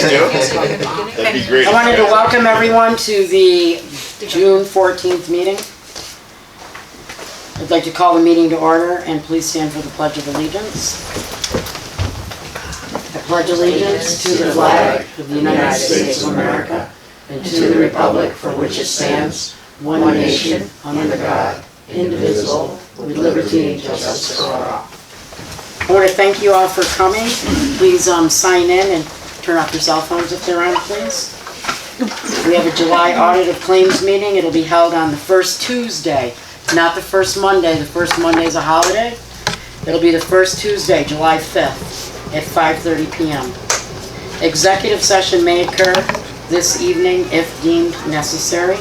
guys do? That'd be great. I wanted to welcome everyone to the June 14th meeting. I'd like to call the meeting to order, and please stand for the Pledge of Allegiance. I pledge allegiance to the flag of the United States of America and to the republic for which it stands, one nation, under God, indivisible, with liberty and justice for all. I want to thank you all for coming. Please sign in and turn off your cell phones if they're on, please. We have a July audit of claims meeting. It'll be held on the first Tuesday, not the first Monday. The first Monday is a holiday. It'll be the first Tuesday, July 5th at 5:30 p.m. Executive session may occur this evening if deemed necessary.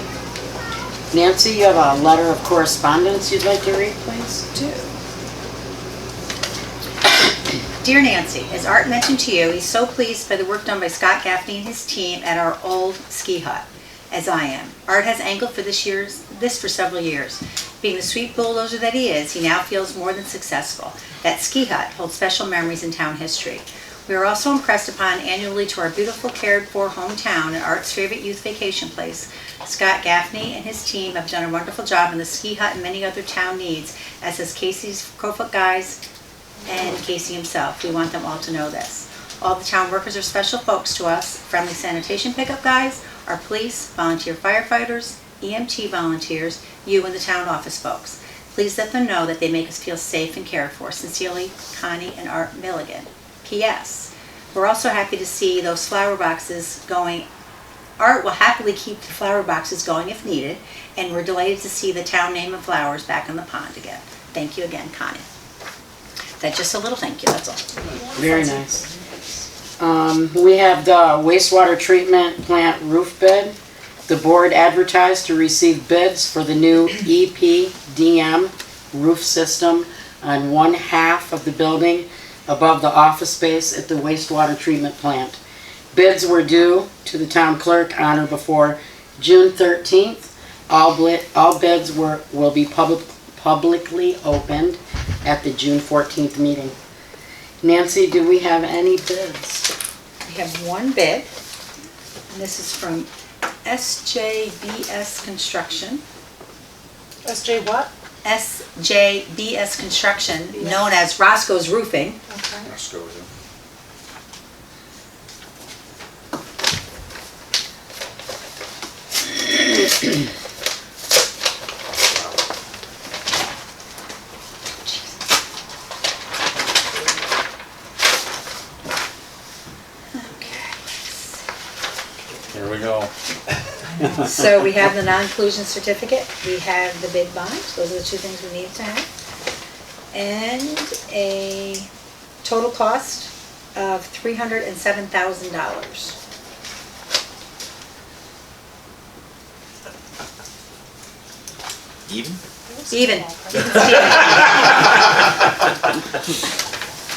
Nancy, you have a letter of correspondence you'd like to read, please? Dear Nancy, as Art mentioned to you, he's so pleased by the work done by Scott Gaffney and his team at our old ski hut, as I am. Art has angled for this for several years. Being the sweet bulldozer that he is, he now feels more than successful. That ski hut holds special memories in town history. We are also impressed upon annually to our beautiful cared-for hometown and Art's favorite youth vacation place. Scott Gaffney and his team have done a wonderful job in the ski hut and many other town needs, as has Casey's Crowfoot Guys and Casey himself. We want them all to know this. All the town workers are special folks to us. Friendly sanitation pickup guys, our police, volunteer firefighters, EMT volunteers, you and the town office folks. Please let them know that they make us feel safe and cared for. Sincerely, Connie and Art Milligan. P.S. We're also happy to see those flower boxes going. Art will happily keep the flower boxes going if needed, and we're delighted to see the town name and flowers back in the pond again. Thank you again, Connie. That's just a little thank you, that's all. Very nice. We have the wastewater treatment plant roof bid. The board advertised to receive bids for the new EPDM roof system on one half of the building above the office space at the wastewater treatment plant. Bids were due to the town clerk on or before June 13th. All bids will be publicly opened at the June 14th meeting. Nancy, do we have any bids? We have one bid, and this is from SJBS Construction. SJ what? SJBS Construction, known as Roscoe's Roofing. Okay. Roscoe, yeah. Here we go. So we have the non-inclusion certificate, we have the bid bond, those are the two things we need to have. And a total cost of $307,000. Even? Even.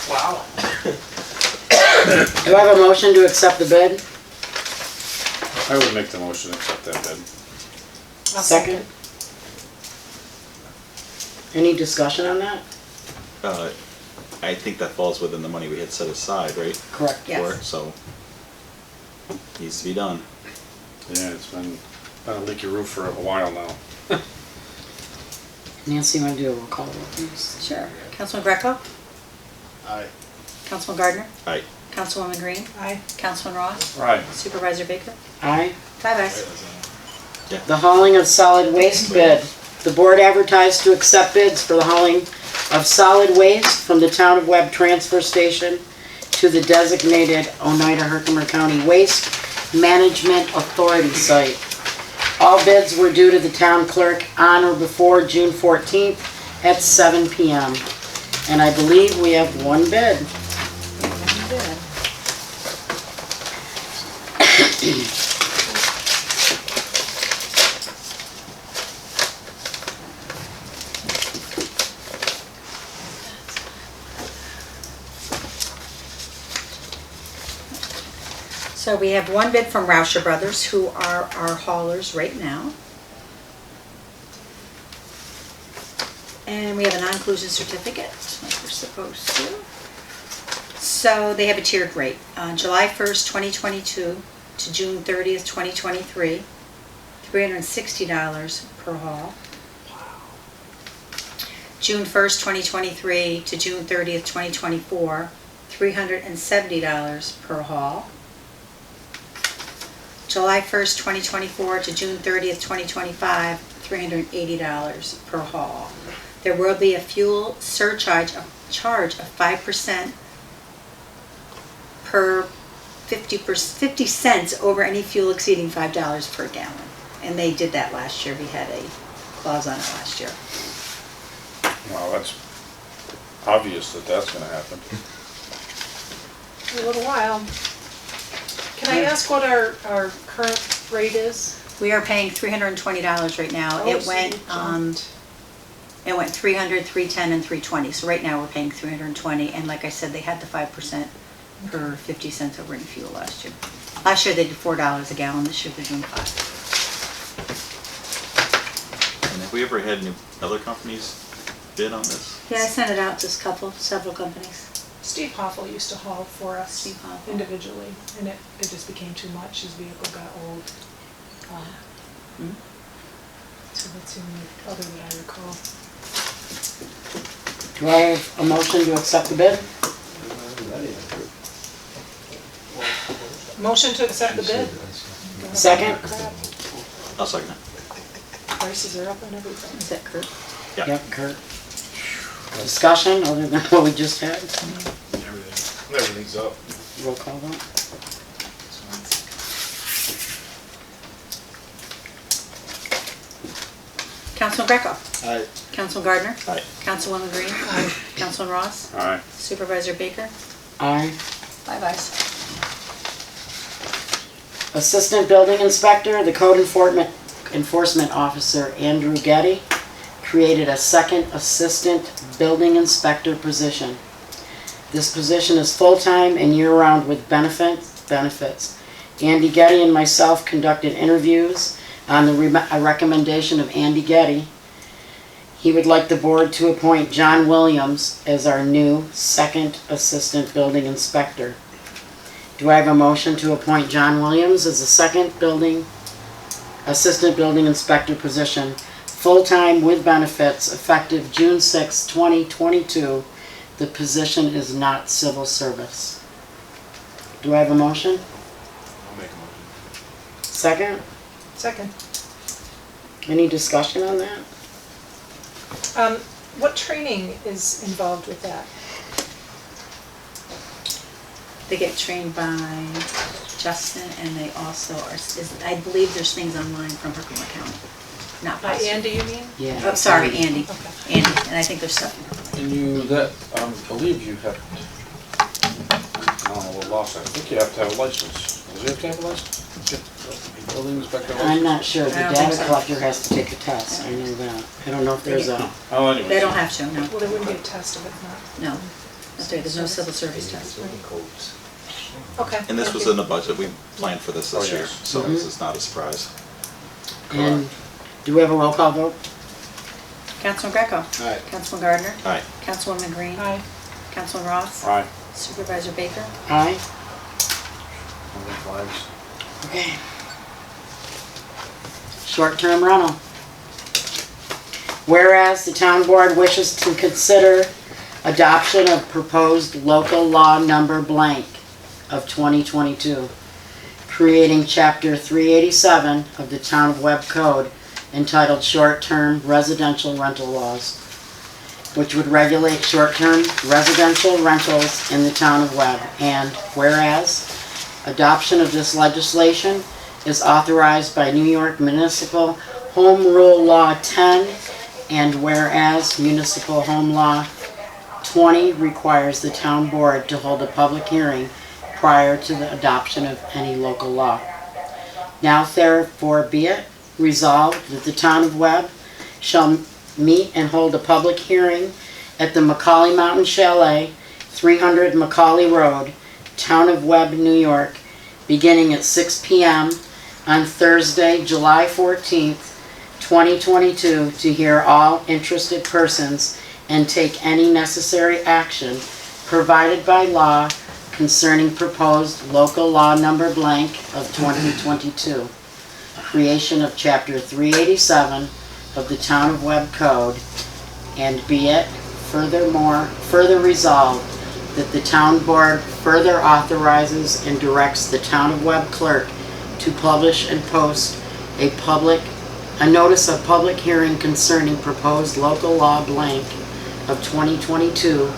Wow. Do I have a motion to accept the bid? I would make the motion to accept that bid. Second. Any discussion on that? I think that falls within the money we had set aside, right? Correct. Yes. For it, so needs to be done. Yeah, it's been a leaky roof for a while now. Nancy, you want to do a roll call vote, please? Sure. Councilman Greco? Aye. Councilman Gardner? Aye. Councilwoman Green? Aye. Councilman Ross? Right. Supervisor Baker? Aye. 5 ayes. The hauling of solid waste bid. The board advertised to accept bids for the hauling of solid waste from the Town of Webb Transfer Station to the designated Oneida Herkimer County Waste Management Authority site. All bids were due to the town clerk on or before June 14th at 7 p.m. And I believe we have one bid. So we have one bid from Rauscher Brothers, who are our haulers right now. And we have a non-inclusion certificate, like we're supposed to. So they have a tiered rate. July 1st, 2022 to June 30th, 2023, $360 per haul. June 1st, 2023 to June 30th, 2024, $370 per haul. July 1st, 2024 to June 30th, 2025, $380 per haul. There will be a fuel surcharge of 5% per 50 cents over any fuel exceeding $5 per gallon. And they did that last year. We had a clause on it last year. Well, that's obvious that that's gonna happen. A little while. Can I ask what our current rate is? We are paying $320 right now. Oh, It so went, you jumped. it went 300, 310, and 320. So right now we're paying 320, and like I said, they had the 5% per 50 cents over any fuel last year. Last year they did $4 a gallon. This year they're doing $5. And have we ever had any other companies bid on this? Yeah, I sent it out to several companies. Steve Hoffel used to haul for us Steve Hoffel. individually, and it just became too much. His vehicle got old. So that's the only other that I recall. Do I have a motion to accept the bid? Motion to accept the bid. Second? Crap. I'll second it. Prices are up and everything. Is that Kurt? Yeah. Yep, Kurt. Discussion other than what we just had? Everything's up. Roll call vote. Councilman Greco. Aye. Councilman Gardner. Aye. Councilwoman Green. Aye. Councilman Ross. Aye. Supervisor Baker. Aye. 5 ayes. Assistant Building Inspector, the Code Enforcement Officer, Andrew Getty, created a second Assistant Building Inspector position. This position is full-time and year-round with benefits. Andy Getty and myself conducted interviews on the recommendation of Andy Getty. He would like the board to appoint John Williams as our new second Assistant Building Inspector. Do I have a motion to appoint John Williams as the second Assistant Building Inspector position, full-time with benefits, effective June 6, 2022. The position is not civil service. Do I have a motion? I'll make a motion. Second? Second. Any discussion on that? What training is involved with that? They get trained by Justin, and they also are, I believe there's things online from Herkimer County. Not By possible. Andy, you mean? Yeah. Oh, sorry, Andy. Okay. Andy, and I think there's stuff. And you, that, believe you have, I don't know what law says, I think you have to have a license. Does you have to have a license? Building inspector license? I'm not sure. The I don't think data so. collector has to take a test. I know that. I don't know if there's a, Oh, anyway. They don't have to, no. Well, there wouldn't be a test of it, No. That's right, there's no civil service test. no. Okay. And this thank was you. in the budget. We planned for this Oh, year, yes. so this is not a surprise. and do we have a roll call vote? Councilman Greco. Aye. Councilman Gardner. Aye. Councilwoman Green. Aye. Councilman Ross. Aye. Supervisor Baker. Aye. Holding flags. Okay. Short-term rental. Whereas the town board wishes to consider adoption of proposed local law number blank of 2022, creating chapter 387 of the Town of Webb Code entitled Short-Term Residential Rental Laws, which would regulate short-term residential rentals in the Town of Webb. And whereas adoption of this legislation is authorized by New York Municipal Home Rule Law 10, and whereas Municipal Home Law 20 requires the town board to hold a public hearing prior to the adoption of any local law. Now therefore be it resolved that the town of Webb shall meet and hold a public hearing at the Macaulay Mountain Chalet, 300 Macaulay Road, Town of Webb, New York, beginning at 6 p.m. on Thursday, July 14th, 2022, to hear all interested persons and take any necessary action provided by law concerning proposed local law number blank of 2022. Creation of Chapter 387 of the Town of Webb Code, and be it further resolved that the town board further authorizes and directs the Town of Webb clerk to publish and post a notice of public hearing concerning proposed local law blank of 2022,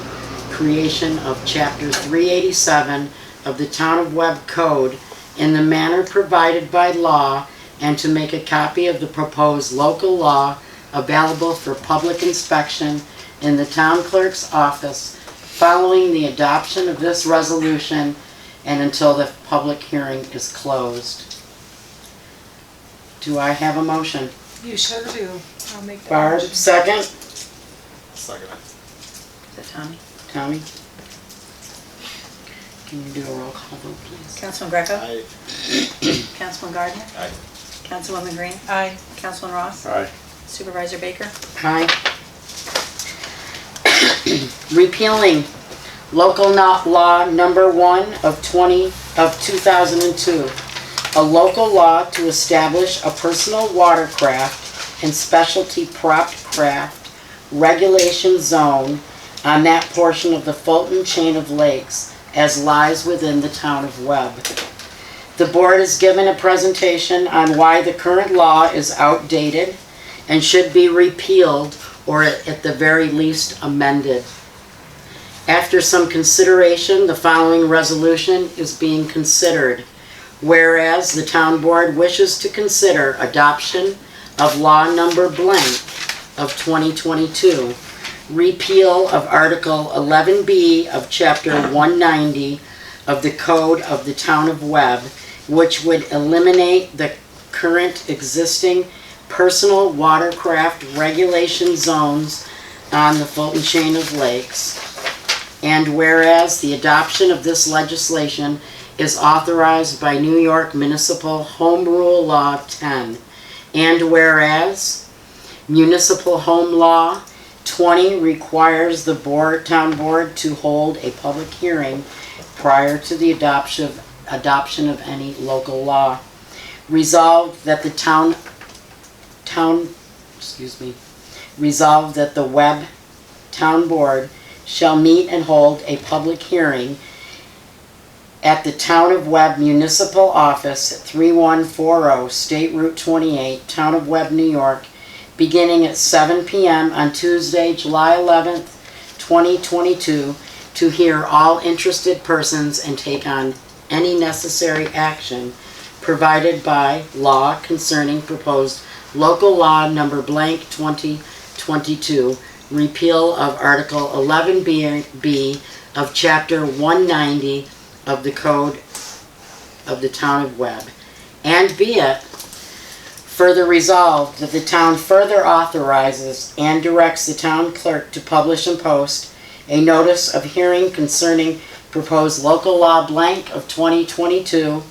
creation of Chapter 387 of the Town of Webb Code in the manner provided by law, and to make a copy of the proposed local law available for public inspection in the town clerk's office following the adoption of this resolution and until the public hearing is closed. Do I have a motion? You sure do. I'll make that Barb, motion. second. Second. Is that Tommy? Tommy? Can you do a roll call vote, please? Councilman Greco? Aye. Councilman Gardner? Aye. Councilwoman Green? Aye. Councilman Ross? Aye. Supervisor Baker? Aye. Repealing local law number 1 of 2002. A local law to establish a personal watercraft and specialty prop craft regulation zone on that portion of the Fulton chain of lakes as lies within the town of Webb. The board is given a presentation on why the current law is outdated and should be repealed or at the very least amended. After some consideration, the following resolution is being considered. Whereas the town board wishes to consider adoption of law number blank of 2022, repeal of Article 11B of Chapter 190 of the Code of the Town of Webb, which would eliminate the current existing personal watercraft regulation zones on the Fulton chain of lakes. And whereas the adoption of this legislation is authorized by New York Municipal Home Rule Law 10. And whereas Municipal Home Law 20 requires the town board to hold a public hearing prior to the adoption of any local law. Resolved that resolved that the Webb Town Board shall meet and hold a public hearing at the Town of Webb Municipal Office at 3140 State Route 28, Town of Webb, New York, beginning at 7 p.m. on Tuesday, July 11th, 2022, to hear all interested persons and take on any necessary action provided by law concerning proposed local law number blank 2022, repeal of Article 11B of Chapter 190 of the Code of the Town of Webb. And be it further resolved that the town further authorizes and directs the town clerk to publish and post a notice of hearing concerning proposed local law blank of 2022,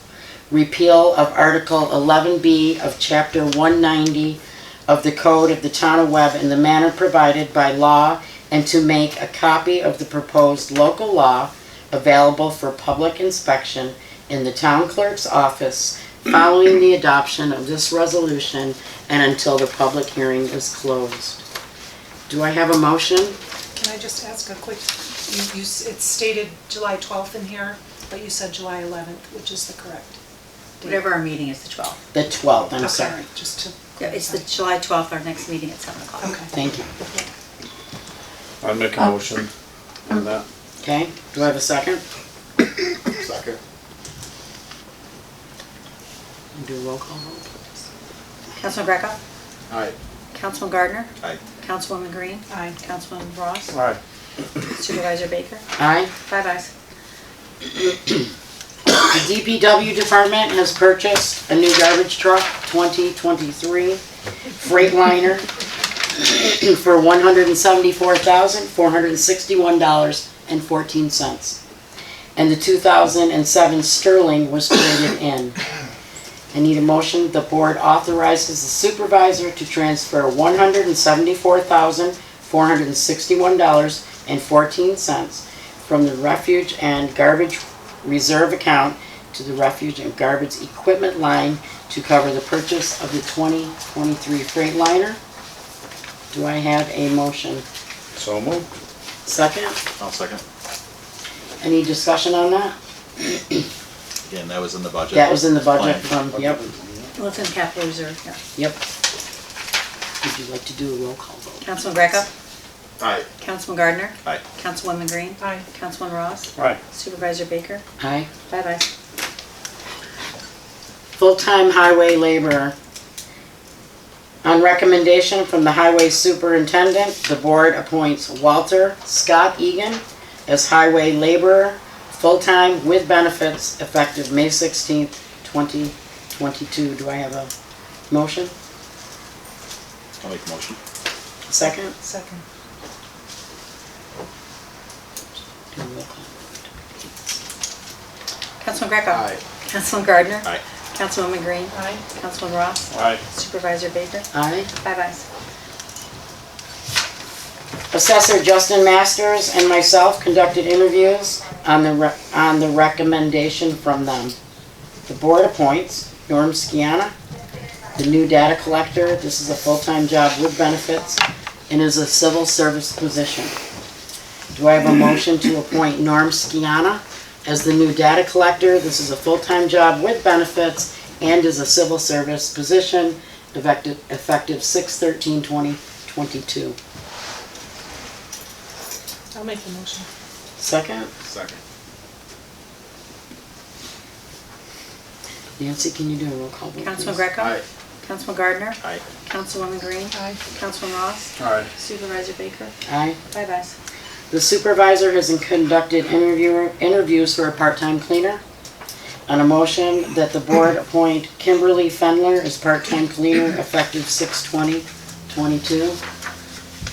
repeal of Article 11B of Chapter 190 of the Code of the Town of Webb in the manner provided by law, and to make a copy of the proposed local law available for public inspection in the town clerk's office following the adoption of this resolution and until the public hearing is closed. Do I have a motion? Can I just ask a quick, it's stated July 12th in here, but you said July 11th, which is the correct date? Whatever our meeting is, the 12th. The 12th, I'm Okay, sorry. just to. Yeah, it's the July 12th, our next meeting at 7 o'clock. Okay. Thank you. I'd make a motion on that. Okay, do I have a second? Second. Do a roll call vote, please. Councilman Greco? Aye. Councilman Gardner? Aye. Councilwoman Green? Aye. Councilman Ross? Aye. Supervisor Baker? Aye. 5 ayes. The DPW department has purchased a new garbage truck, 2023 Freightliner, for $174,461.14. And the 2007 Sterling was traded in. I need a motion. The board authorizes the supervisor to transfer $174,461.14 from the refuge and garbage reserve account to the refuge and garbage equipment line to cover the purchase of the 2023 Freightliner. Do I have a motion? So moved. Second? I'll second. Any discussion on that? Again, that was in the budget. That was in the budget Plan. from, yep, Well, it's in capital reserve, yeah. yep. Would you like to do a roll call vote? Councilman Greco? Aye. Councilman Gardner? Aye. Councilwoman Green? Aye. Councilman Ross? Aye. Supervisor Baker? Aye. 5 ayes. Full-time highway laborer. On recommendation from the highway superintendent, the board appoints Walter Scott Egan as highway laborer, full-time with benefits, effective May 16th, 2022. Do I have a motion? I'll make a motion. Second? Second. Do a roll call. Councilman Greco? Aye. Councilman Gardner? Aye. Councilwoman Green? Aye. Councilman Ross? Aye. Supervisor Baker? Aye. 5 ayes. Assessor Justin Masters and myself conducted interviews on the recommendation from them. The board appoints Norm Skiana, the new data collector. This is a full-time job with benefits and is a civil service position. Do I have a motion to appoint Norm Skiana as the new data collector? This is a full-time job with benefits and is a civil service position, effective 6/13/2022. I'll make the motion. Second? Second. Nancy, can you do a roll call vote, Councilman please? Greco? Aye. Councilman Gardner? Aye. Councilwoman Green? Aye. Councilman Ross? Aye. Supervisor Baker? Aye. 5 ayes. The supervisor has conducted interviews for a part-time cleaner. On a motion that the board appoint Kimberly Fendler as part-time cleaner effective 6/20/22.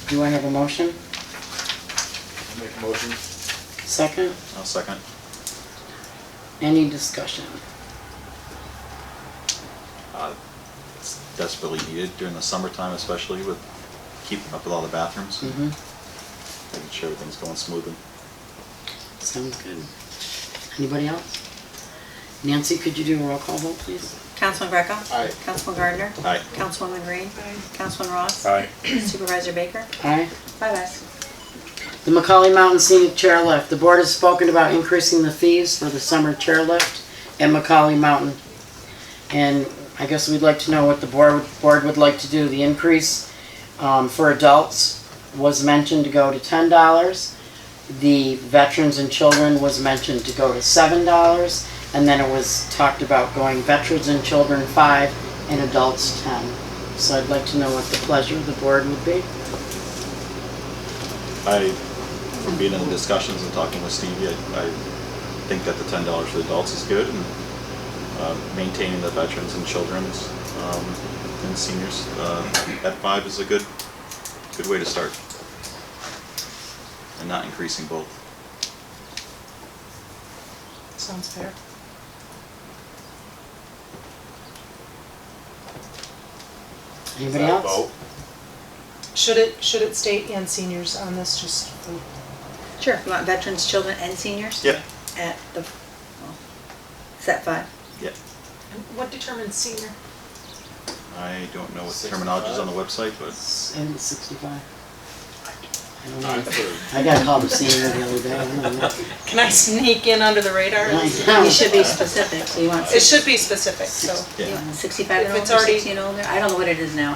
Do I have a motion? Make a motion. Second? I'll second. Any discussion? It's desperately needed during the summertime, especially with keeping up with all the bathrooms, Mm-hmm. making sure everything's going smoothly. Sounds good. Anybody else? Nancy, could you do a roll call vote, please? Councilman Greco? Aye. Councilman Gardner? Aye. Councilwoman Green? Aye. Councilman Ross? Aye. Supervisor Baker? Aye. 5 ayes. The Macaulay Mountain Scenic Chairlift. The board has spoken about increasing the fees for the summer chairlift at Macaulay Mountain. And I guess we'd like to know what the board would like to do. The increase for adults was mentioned to go to $10. The veterans and children was mentioned to go to $7. And then it was talked about going veterans and children 5 and adults 10. So I'd like to know what the pleasure of the board would be. From being in the discussions and talking with Stevie, I think that the $10 for the adults is good, and maintaining the veterans and children's and seniors at 5 is a good way to start, and not increasing both. Sounds fair. Anybody else? Should it state and seniors on this, just for, Sure. You want veterans, children, and seniors? Yeah. At the, well, is that 5? Yeah. what determines senior? I don't know what the terminology is on the website, but And it's 65. I don't know. I got called a senior the other day. I don't know. Can I sneak in under the radar? I know. You should be specific, so you want, It should be specific, so you yeah. want 65 and If older, it's already- 60 and older? I don't know what it is now.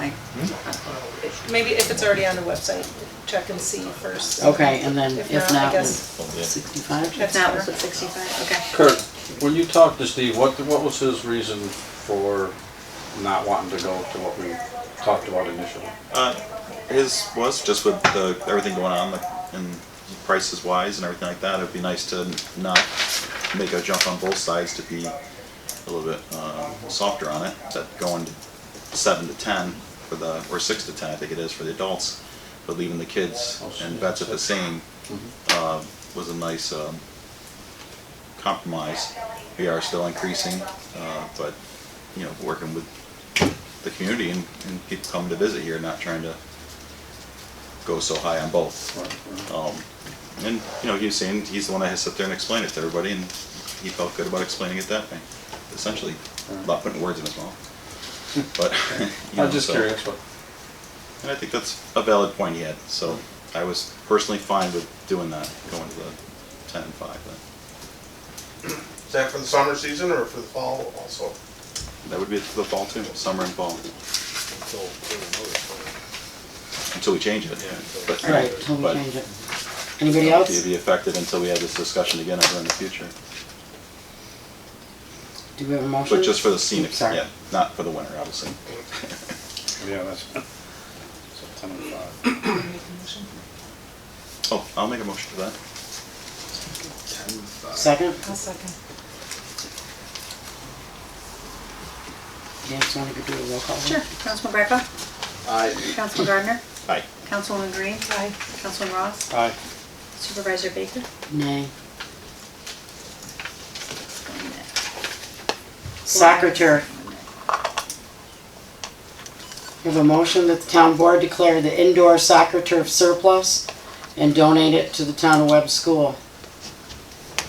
maybe if it's already on the website, check and see first. Okay, and then If if not, I not, then guess- 65? If That's not, fair. we'll put 65, okay. Kurt, when you talked to Steve, what was his reason for not wanting to go to what we talked about initially? his was just with everything going on, like, and prices wise and everything like that. It'd be nice to not make a jump on both sides, to be a little bit softer on it. That going to 7 to 10 for the, or 6 to 10, I think it is for the adults, but leaving the kids and vets at the same was a nice compromise. We are still increasing, but you know, working with the community and people coming to visit here, not trying to go so high on both. And, you know, he was saying he's the one that has to sit there and explain it to everybody, and he felt good about explaining it that way. Essentially, not putting words in his mouth. But, you know, I'm just so- curious what, And I think that's a valid point he had, so I was personally fine with doing that, going to the 10 and 5 then. Is that for the summer season or for the fall also? That would be for the fall too, summer and fall, Until further notice. until we change it. Yeah. But- Right, till we but change it. Anybody else? It'd be effective until we have this discussion again ever in the future. Do we have a motion? But just for the scenic, Sorry. yeah, not for the winter, obviously. yeah, that's, so 10 and 5. Make a motion. Oh, I'll make a motion for that. 10 and 5. Second? I'll second. James, want to do a roll call? Sure. Councilman Greco? Aye. Councilman Gardner? Aye. Councilwoman Green? Aye. Councilman Ross? Aye. Supervisor Baker? Nay. Soccer turf. We have a motion that the town board declare the indoor soccer turf surplus and donate it to the town of Webb School.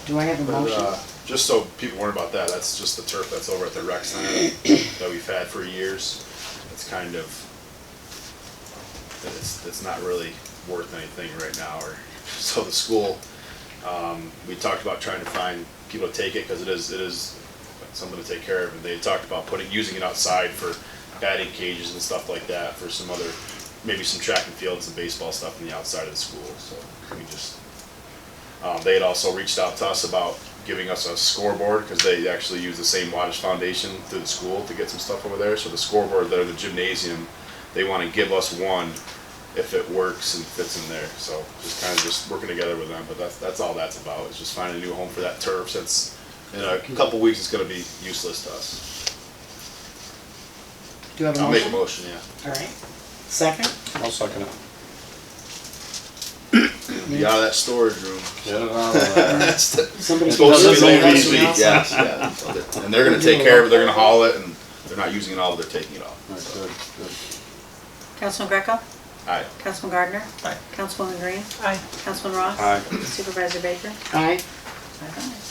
Do I have a But, motion? just so people weren't about that, that's just the turf that's over at the rec center that we've had for years. It's kind of, it's not really worth anything right now, or, so the school, we talked about trying to find people to take it, because it is something to take care of, and they talked about using it outside for batting cages and stuff like that, for some other, maybe some track and field, some baseball stuff on the outside of the school, so we just, they had also reached out to us about giving us a scoreboard, because they actually use the same wattage foundation through the school to get some stuff over there. So the scoreboard there, the gymnasium, they want to give us one if it works and fits in there. So just kind of just working together with them. But that's all that's about, is just finding a new home for that turf, since in a couple weeks it's going to be useless to us. Do you have a I'll make a motion? motion, yeah. All right. Second? I'll second it. Be out of that storage room. Get it out of there. That's the, Somebody it's supposed to be can low do VC, something else? yes, yeah. And they're going to take care of it, they're going to haul it, and they're not using it all, but they're taking it off. Right, good, good. Councilman Greco? Aye. Councilman Gardner? Aye. Councilwoman Green? Aye. Councilman Ross? Aye. Supervisor Baker? Aye. Five ayes.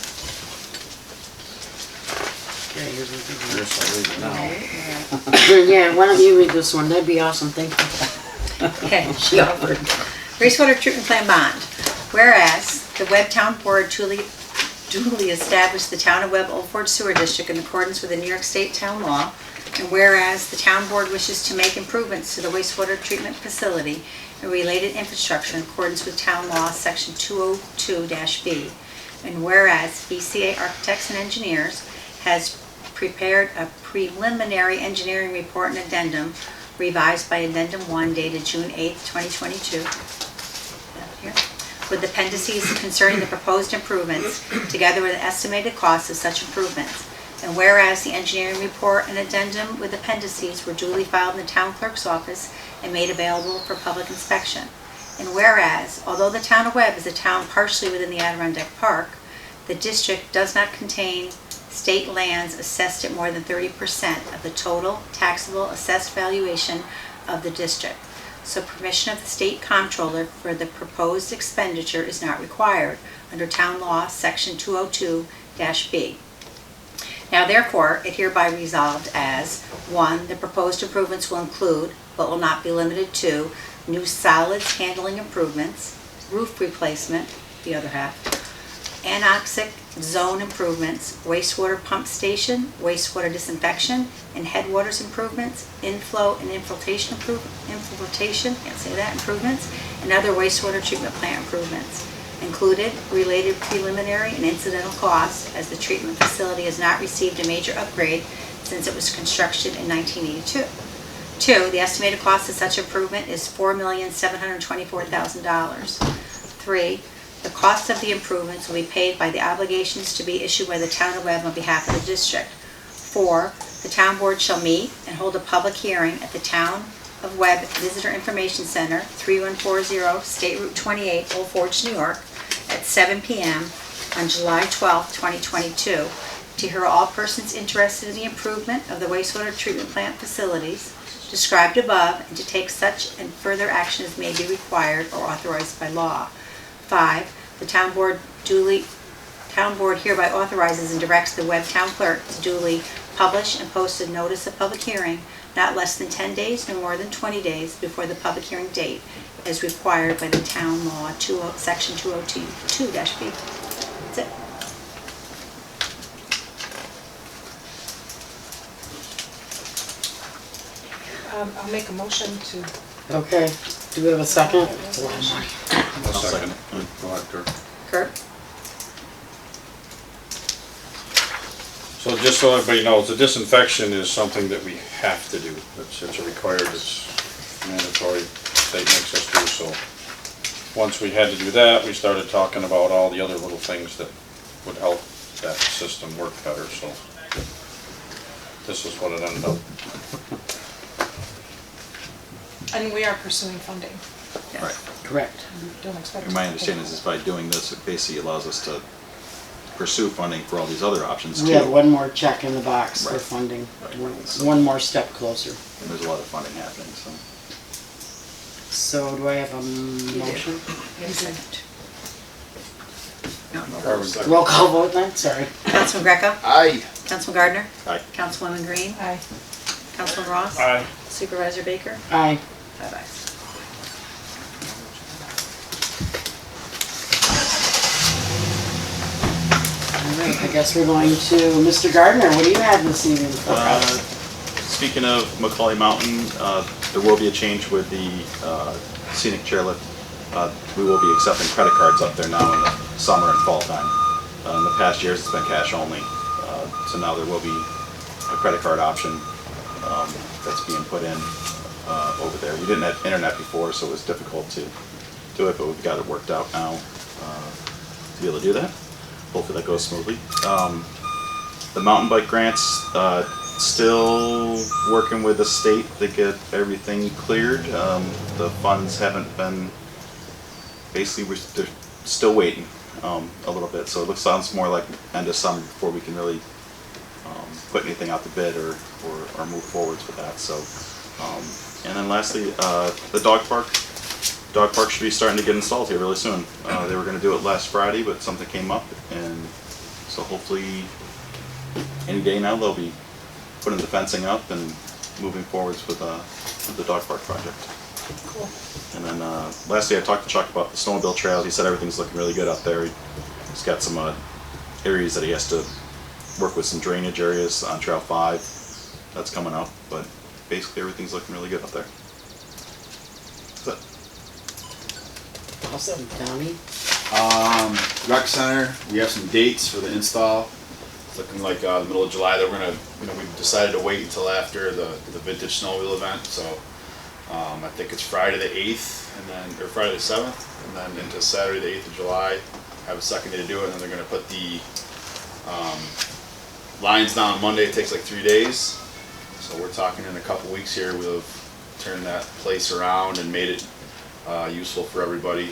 Okay, here's what we do. Here's the reason now. Alright, Yeah, why don't you read this one? That'd be awesome, thank you. okay. She offered. Wastewater treatment plan bond. Whereas the Webb Town Board duly established the Town of Webb Old Forge Sewer District in accordance with the New York State Town Law, and whereas the Town Board wishes to make improvements to the wastewater treatment facility and related infrastructure in accordance with Town Law Section 202-B, and whereas BCA Architects and Engineers has prepared a preliminary engineering report and addendum revised by Addendum 1 dated June 8, 2022, here, with appendices concerning the proposed improvements, together with estimated costs of such improvements. And whereas the engineering report and addendum with appendices were duly filed in the town clerk's office and made available for public inspection. And whereas, although the town of Webb is a town partially within the Adirondack Park, the district does not contain state lands assessed at more than 30% of the total taxable assessed valuation of the district. So permission of the state comptroller for the proposed expenditure is not required under Town Law Section 202-B. Now therefore, it hereby resolved as, 1, the proposed improvements will include, but will not be limited to, new solids handling improvements, roof replacement, the other half, anoxic zone improvements, wastewater pump station, wastewater disinfection, and headwaters improvements, inflow and infiltration improvements, and other wastewater treatment plant improvements. Included, related preliminary and incidental costs, as the treatment facility has not received a major upgrade since it was constructed in 1982. 2, the estimated cost of such improvement is $4,724,000. 3, the cost of the improvements will be paid by the obligations to be issued by the Town of Webb on behalf of the district. 4, the Town Board shall meet and hold a public hearing at the Town of Webb Visitor Information Center, 3140 State Route 28, Old Forge, New York, at 7 p.m. on July 12, 2022, to hear all persons interested in the improvement of the wastewater treatment plant facilities described above, and to take such and further action as may be required or authorized by law. 5, the town board hereby authorizes and directs the web town clerk to duly publish and post a notice of public hearing not less than 10 days nor more than 20 days before the public hearing date as required by the town law, section 202-B. That's it. I'll make a motion to, Okay, do we have a second? I'll second. Go ahead, Kurt. Kurt? So just so everybody knows, the disinfection is something that we have to do. It's a required, it's mandatory, state makes us do, so. Once we had to do that, we started talking about all the other little things that would help that system work better, so. This is what it ended up. and we are pursuing funding. Right. Correct. Don't expect. And my understanding is by doing this, it basically allows us to pursue funding for all these other options too. We have one more check in the box for Right. funding. Right. One more step closer. And there's a lot of funding happening, so. So do I have a motion? Or- Roll call vote then, sorry. Councilman Greco? Aye. Councilman Gardner? Aye. Councilwoman Green? Aye. Councilman Ross? Aye. Supervisor Baker? Aye. 5 ayes. All right, I guess we're going to, Mr. Gardner, what do you have this evening for us? Speaking of Macaulay Mountain, there will be a change with the scenic chairlift. We will be accepting credit cards up there now in the summer and fall time. In the past years, it's been cash only. So now there will be a credit card option that's being put in over there. We didn't have internet before, so it was difficult to do it, but we've got it worked out now to be able to do that. Hopefully that goes smoothly. The mountain bike grants, still working with the state to get everything cleared. The funds haven't been, basically they're still waiting a little bit. So it sounds more like end of summer before we can really put anything out to bid or move forwards with that. So, and then lastly, the dog park. Dog park should be starting to get installed here really soon. They were going to do it last Friday, but something came up, and so hopefully any day now they'll be putting the fencing up and moving forwards with the dog park project. Cool. And then lastly, I talked to Chuck about the snowmobile trails. He said everything's looking really good out there. He's got some areas that he has to work with, some drainage areas on Trail 5. That's coming up, but basically everything's looking really good out there. That's it. Awesome, Tommy. Rec center, we have some dates for the install. It's looking like the middle of July that we're gonna, we've decided to wait until after the vintage snowmobile event, so I think it's Friday the 8th, and then, or Friday the 7th, and then into Saturday the 8th of July, have a second day to do it, and then they're gonna put the lines down on Monday. It takes like 3 days, so we're talking in a couple weeks here, we'll have turned that place around and made it useful for everybody.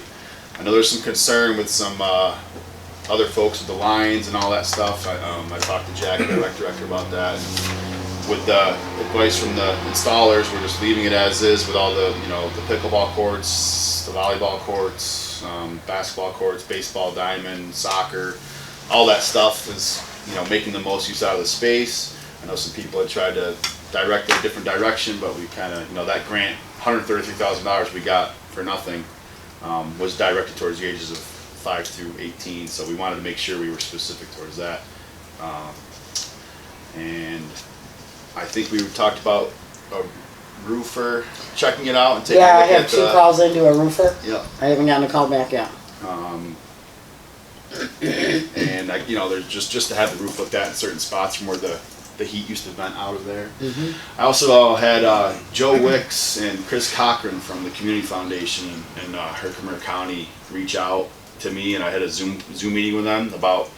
I know there's some concern with some other folks with the lines and all that stuff. I talked to Jack, the rec director, about that. And with the advice from the installers, we're just leaving it as is with all the, the pickleball courts, the volleyball courts, basketball courts, baseball, diamond, soccer, all that stuff is, making the most use out of the space. I know some people had tried to direct it a different direction, but we kind of, that grant, $133,000 we got for nothing, was directed towards the ages of 5 through 18, so we wanted to make sure we were specific towards that. And I think we talked about a roofer checking it out and taking Yeah, a I look have at 2 calls into a roofer. Yeah. I haven't gotten a call back yet. And there's just to have the roof looked at in certain spots from where the heat used to vent out of there. I also had Joe Wicks and Chris Cochran from the Community Foundation in Herkimer County reach out to me, and I had a Zoom meeting with them about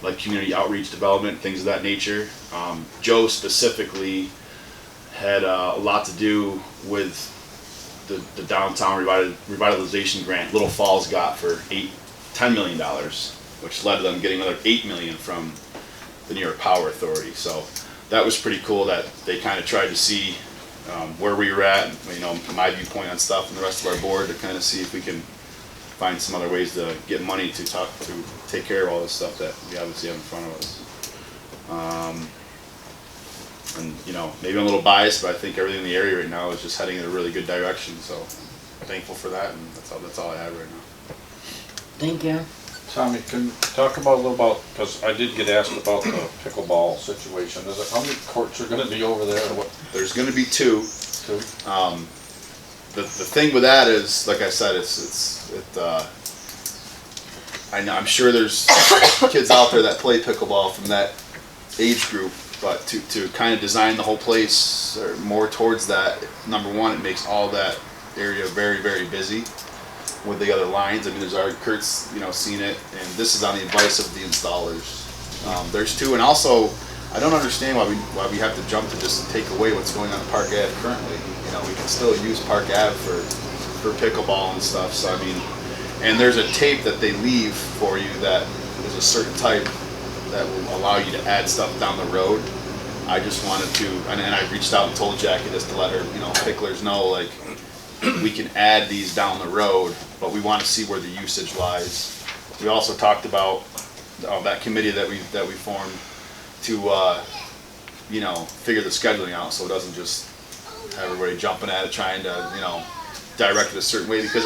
like community outreach development, things of that nature. Joe specifically had a lot to do with the downtown revitalization grant Little Falls got for $10 million, which led to them getting another $8 million from the New York Power Authority. So that was pretty cool that they kind of tried to see where we were at, my viewpoint on stuff, and the rest of our board to kind of see if we can find some other ways to get money to take care of all this stuff that we obviously have in front of us. And you know, maybe I'm a little biased, but I think everything in the area right now is just heading in a really good direction. So thankful for that, and that's all I have right now. Thank you. Tommy, can you talk about a little about, because I did get asked about the pickleball situation. Is it, how many courts are gonna be over there, or what? There's going to be two. Two? The thing with that is, like I said, I'm sure there's kids out there that play pickleball from that age group, but to kind of design the whole place or more towards that, number one, it makes all that area very, very busy with the other lines. I mean, there's already, Kurt's, you know, seen it, and this is on the advice of the installers. There's two, and also, I don't understand why we have to jump to just take away what's going on at Park Ave currently. You know, we can still use Park Ave for pickleball and stuff. So I mean, and there's a tape that they leave for you that is a certain type that will allow you to add stuff down the road. I just wanted to, and I reached out and told Jackie just to let her, you know, picklers know, like, we can add these down the road, but we want to see where the usage lies. We also talked about that committee that we formed to, you know, figure the scheduling out so it doesn't just have everybody jumping at it trying to, you know, direct it a certain way. Because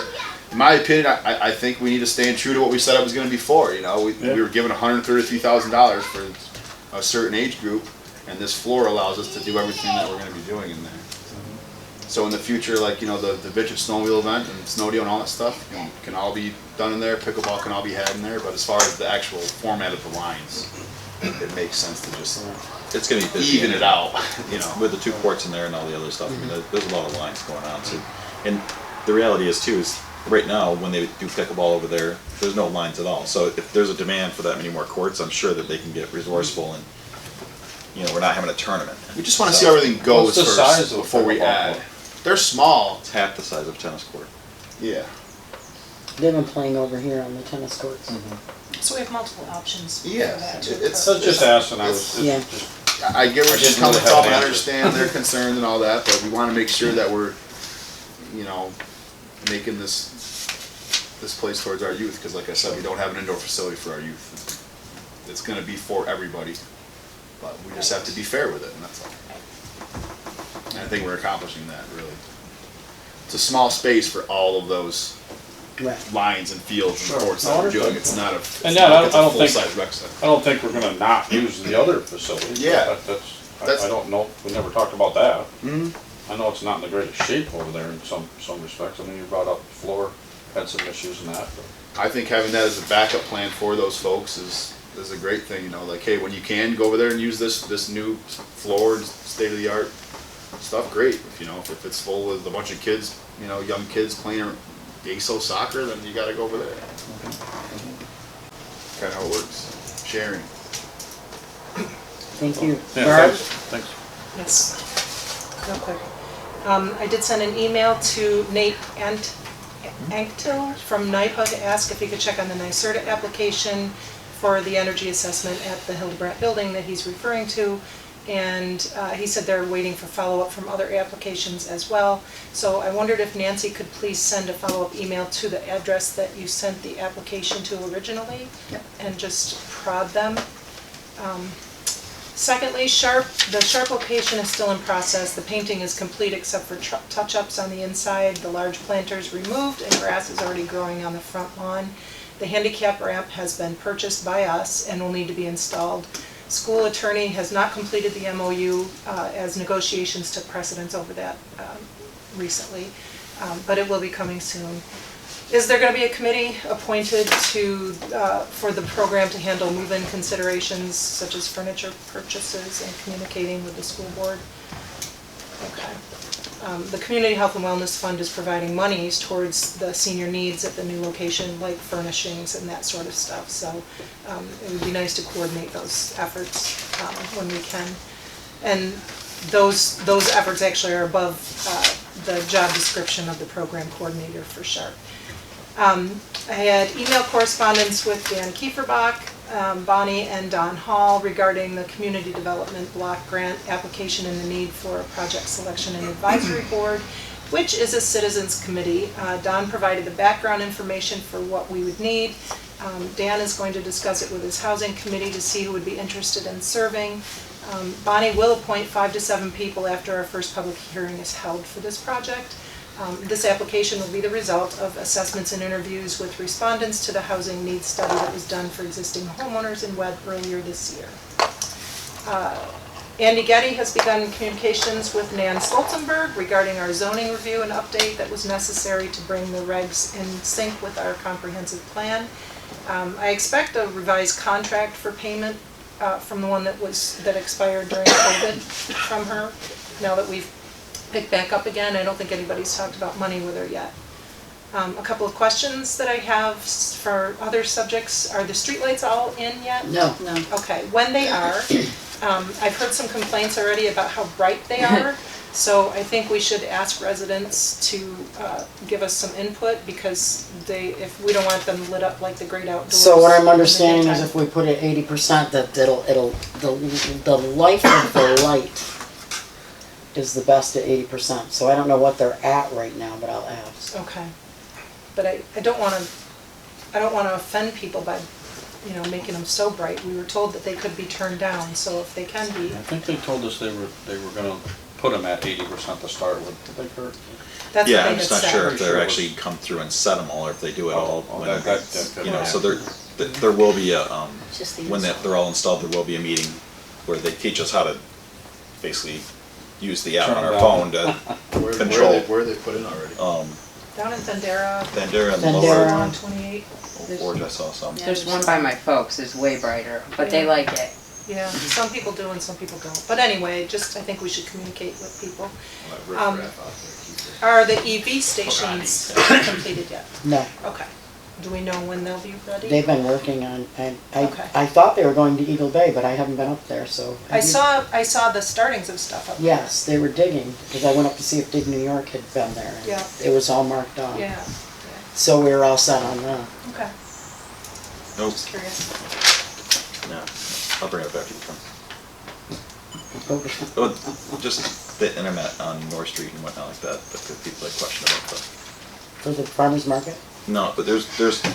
in my opinion, I think we need to stay true to what we said it was going to be for. You know, we were given $133,000 for a certain age group, and this floor allows us to do everything that we're going to be doing in there. So in the future, like, you know, the Bishop Snowmobile event and Snowdeo and all that stuff, you know, can all be done in there. Pickleball can all be had in there. But as far as the actual format of the lines, it makes sense to just It's gonna be busy. even it out, you know. With the 2 courts in there and all the other stuff, I mean, there's a lot of lines going on too. And the reality is too, is right now, when they do pickleball over there, there's no lines at all. So if there's a demand for that many more courts, I'm sure that they can get resourceful and, you know, we're not having a tournament. We just want to see how everything goes What's the first size of a before we pickleball add. court? They're small. It's half the size of a tennis court. Yeah. They've been playing over here on the tennis courts. So we have multiple options for Yeah, that to it's- So just asking, I was Yeah. just, I get where I she's didn't coming really have from, an I answer. understand their concerns and all that, but we want to make sure that we're, you know, making this place towards our youth, because like I said, we don't have an indoor facility for our youth. It's going to be for everybody, but we just have to be fair with it, and that's all. And I think we're accomplishing that, really. It's a small space for all of those Right. lines and fields Sure. and courts that we're doing. It's not a, it's And not yeah, like it's I a don't think- full-size rec center. I don't think we're gonna not use the other facilities. Yeah. I don't know, we never talked about that. Mhm. I know it's not in the greatest shape over there in some respects. I mean, you brought up the floor, had some issues in that, but. I think having that as a backup plan for those folks is a great thing, you know, like, hey, when you can go over there and use this new floor and state-of-the-art stuff, great. If, you know, if it's full with a bunch of kids, you know, young kids playing ASO soccer, then you gotta go over there. Kinda how it works, sharing. Thank you. Yeah, Barb? thanks. Yes, real quick. I did send an email to Nate Anktil from NYPA to ask if he could check on the NYSERDA application for the energy assessment at the Hildebrandt building that he's referring to. And he said they're waiting for follow-up from other applications as well. So I wondered if Nancy could please send a follow-up email to the address that you sent the application to originally, and just prod them. Secondly, the Sharp location is still in process. The painting is complete except for touch-ups on the inside. The large planters removed and grass is already growing on the front lawn. The handicap ramp has been purchased by us and will need to be installed. School attorney has not completed the MOU as negotiations took precedence over that recently, but it will be coming soon. Is there going to be a committee appointed to for the program to handle move-in considerations such as furniture purchases and communicating with the school board? Okay. The Community Health and Wellness Fund is providing monies towards the senior needs at the new location, like furnishings and that sort of stuff. So it would be nice to coordinate those efforts when we can. And those efforts actually are above the job description of the program coordinator for Sharp. I had email correspondence with Dan Kieferbach, Bonnie and Don Hall regarding the Community Development Block Grant application and the need for a project selection and advisory board. which is a citizens committee. Don provided the background information for what we would need. Dan is going to discuss it with his housing committee to see who would be interested in serving. Bonnie will appoint 5 to 7 people after our first public hearing is held for this project. This application will be the result of assessments and interviews with respondents to the housing needs study that was done for existing homeowners in Webb earlier this year. Andy Getty has begun communications with Nan Stolzenberg regarding our zoning review and update that was necessary to bring the regs in sync with our comprehensive plan. I expect a revised contract for payment from the one that expired during COVID from her. Now that we've picked back up again, I don't think anybody's talked about money with her yet. A couple of questions that I have for other subjects. Are the streetlights all in yet? No. No. Okay, when they are, I've heard some complaints already about how bright they are. So I think we should ask residents to give us some input because if we don't want them lit up like the great outdoors. So what I'm in the understanding is daytime. if we put it 80%, that the life of the light is the best at 80%. So I don't know what they're at right now, but I'll ask. Okay, but I don't want to offend people by, making them so bright. We were told that they could be turned down, so if they can be, I think they told us they were gonna put them at 80% to start with. Did they, Kurt? that's Yeah, what they I'm had just not said. sure if Sure they're it actually come through and set them all, or if they do it all. Oh, when that it's- could So happen. there will be a, Just the when install. they're all installed, there will be a meeting where they teach us how to basically use the app Turn on our it phone to control. Where are they put in already? Down in Thandera, Bandera and Bandera. Lower on 28. Forge, I saw some. Yeah. There's one by my folks, it's way brighter, but they like it. Yeah, some people do and some people don't. But anyway, I think we should communicate with people. All that riffraff out there, keep it. Are the EV stations completed yet? No, Okay. Do we know when they'll be ready? they've been working on, Okay. I thought they were going to Eagle Bay, but I haven't been up there, so. I saw the startings of stuff up there. Yes, they were digging, because I went up to see if Dig New York had been there. and Yeah. It was all marked off. Yeah, So we were all set on that. okay, Nope, just curious. no, I'll bring it back to you. Okay. Oh, just the internet on North Street and whatnot like that, but the people had question about that. For the farmer's market? No, but there's,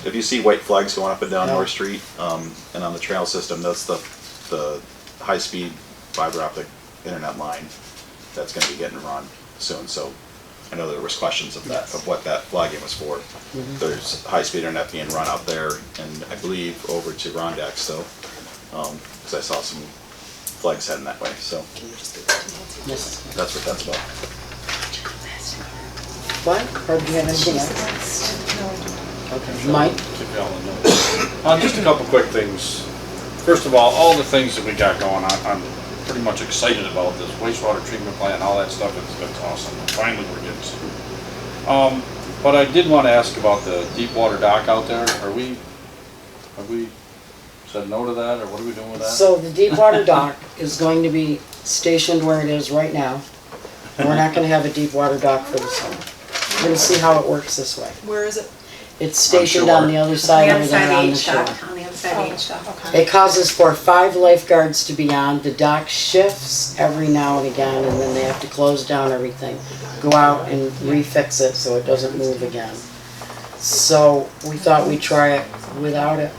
if you see white flags going up and down Yeah. North Street, and on the trail system, that's the high-speed fiber optic internet line that's gonna be getting run soon, so I know there was questions of that, of what that flagging was for. There's high-speed internet being run out there, and I believe over to Rondex, so, cause I saw some flags heading that way, so Yes. that's what that's about. What? Or do you have anything else? Okay, Mike? Keep y'all in know. Just a couple quick things. First of all the things that we got going on, I'm pretty much excited about this wastewater treatment plant, all that stuff, it's awesome. Finally, we're getting some. But I did want to ask about the deep water dock out there. Have we said no to that, or what are we doing with that? So the deep water dock is going to be stationed where it is right now. We're not gonna have a deep water dock for the summer. We're gonna see how it works this way. Where is it? It's stationed on the other On the side other over side there of on the the H shore. dock, on the other side of the H dock. Okay. It causes for 5 lifeguards to be on. The dock shifts every now and again, and then they have to close down everything, go out and refix it so it doesn't move again. So we thought we'd try it without it.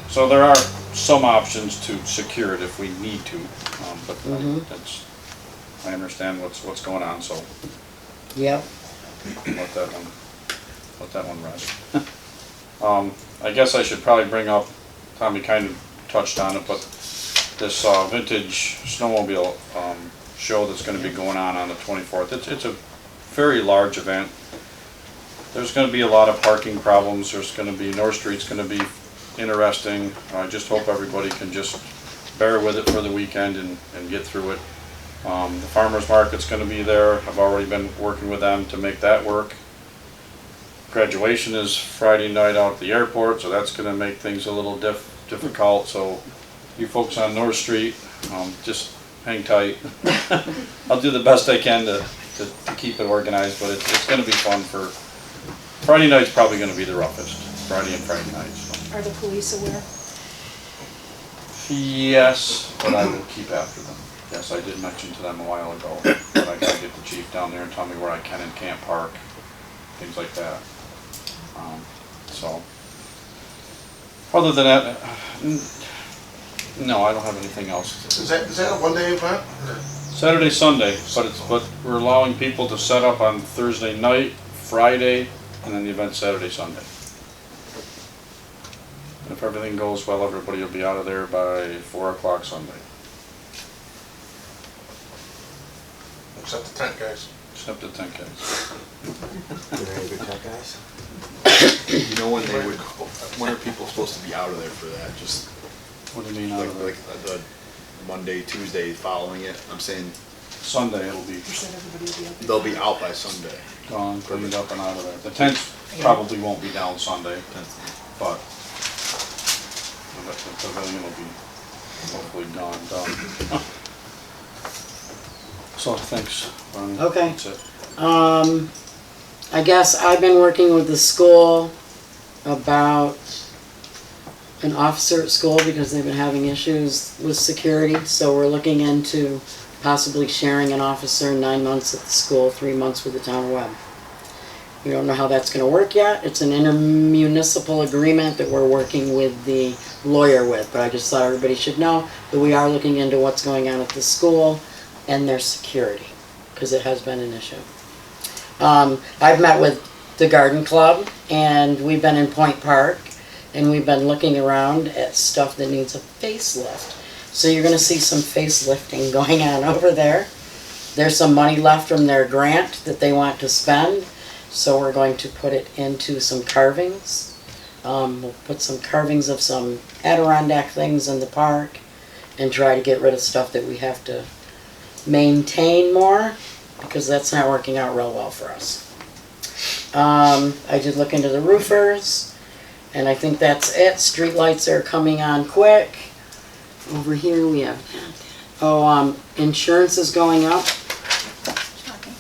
So there are some options to secure it if we need to, but that's, I understand what's going on, so Yep. let that one rest. I guess I should probably bring up, Tommy kind of touched on it, but this vintage snowmobile show that's gonna be going on the 24th. It's a very large event. There's gonna be a lot of parking problems. There's gonna be, North Street's gonna be interesting. I just hope everybody can just bear with it for the weekend and get through it. The farmer's market's gonna be there. I've already been working with them to make that work. Graduation is Friday night out at the airport, so that's gonna make things a little difficult. So you folks on North Street, just hang tight. I'll do the best I can to keep it organized, but it's gonna be fun for, Friday night's probably gonna be the roughest, Friday and Friday nights. So. Are the police aware? Yes, but I will keep after them. Yes, I did mention to them a while ago, that I gotta get the chief down there and tell me where I can and can't park, things like that. So, other than that, no, I don't have anything else. Is that a one-day event? Saturday, Sunday, but we're allowing people to set up on Thursday night, Friday, and then the event Saturday, Sunday. If everything goes well, everybody will be out of there by 4 o'clock Sunday, Except the tent guys. except the tent guys. You know when are people supposed to be out of there for that? Just What do you mean out of there? like the Monday, Tuesday following it? I'm saying Sunday it'll be You said everybody would be up. they'll be out by Sunday. gone, cleaned up and out of there. The tents probably won't be down Sunday, but the pavilion will be hopefully gone, done. So, thanks, Ronnie. Okay. That's it. I guess I've been working with the school about an officer at school because they've been having issues with security. So we're looking into possibly sharing an officer 9 months at the school, 3 months with the town of Webb. We don't know how that's going to work yet. It's an intermunicipal agreement that we're working with the lawyer with, but I just thought everybody should know that we are looking into what's going on at the school and their security, because it has been an issue. I've met with the garden club, and we've been in Point Park, and we've been looking around at stuff that needs a facelift. So you're going to see some facelifting going on over there. There's some money left from their grant that they want to spend, so we're going to put it into some carvings. We'll put some carvings of some Adirondack things in the park and try to get rid of stuff that we have to maintain more, because that's not working out real well for us. I did look into the roofers, and I think that's it. Street lights are coming on quick. Over here we have, insurance is going up Shocking.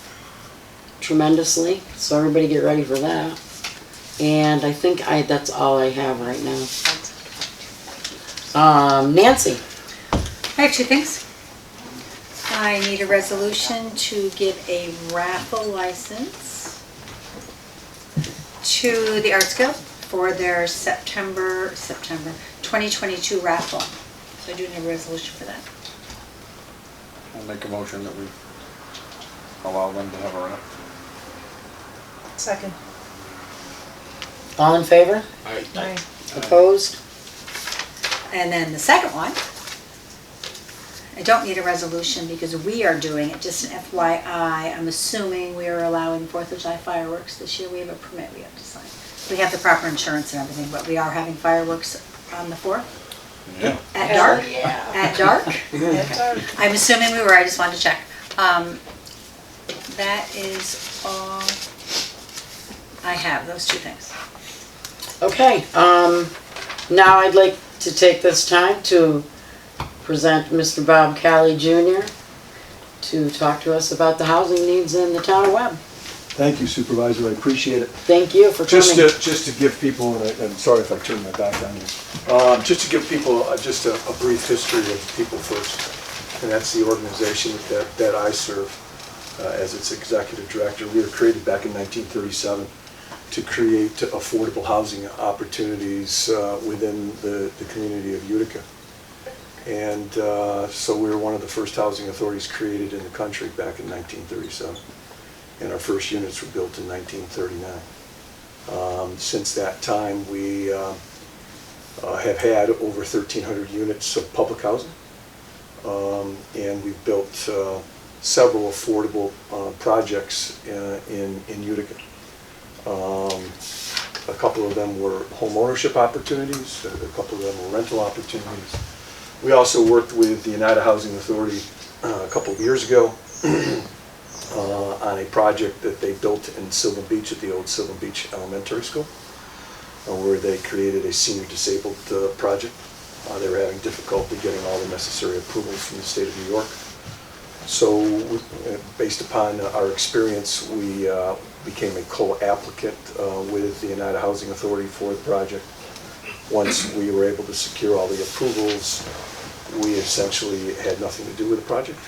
tremendously, so everybody get ready for that. And I think that's all I have right now. Nancy. I have two things. I need a resolution to give a raffle license to the Arts Guild for their September 2022 raffle. So I do need a resolution for that. I'll make a motion that we allow them to have a wrap. Second. All in favor? Aye. Opposed? And then the second one, I don't need a resolution because we are doing it, just an FYI. I'm assuming we are allowing 4th of July fireworks this year. We have a permit we have to sign. We have the proper insurance and everything, but we are having fireworks on the 4th Yeah. at dark. yeah. At dark. At dark. I'm assuming we were, I just wanted to check. That is all I have, those two things. Okay, now I'd like to take this time to present Mr. Bob Calley Jr. to talk to us about the housing needs in the town of Webb. Thank you, Supervisor, I appreciate it. Thank you for coming. Just to give people, and I'm sorry if I turned my back on you, just to give people just a brief history of People First. And that's the organization that I serve as its executive director. We were created back in 1937 to create affordable housing opportunities within the community of Utica. And so we were one of the first housing authorities created in the country back in 1937. And our first units were built in 1939. Since that time, we have had over 1,300 units of public housing. And we've built several affordable projects in Utica. A couple of them were home ownership opportunities, a couple of them were rental opportunities. We also worked with the United Housing Authority a couple of years ago on a project that they built in Sylvan Beach at the old Sylvan Beach Elementary School, where they created a senior disabled project. They were having difficulty getting all the necessary approvals from the state of New York. So based upon our experience, we became a co-applicant with the United Housing Authority for the project. Once we were able to secure all the approvals, we essentially had nothing to do with the project.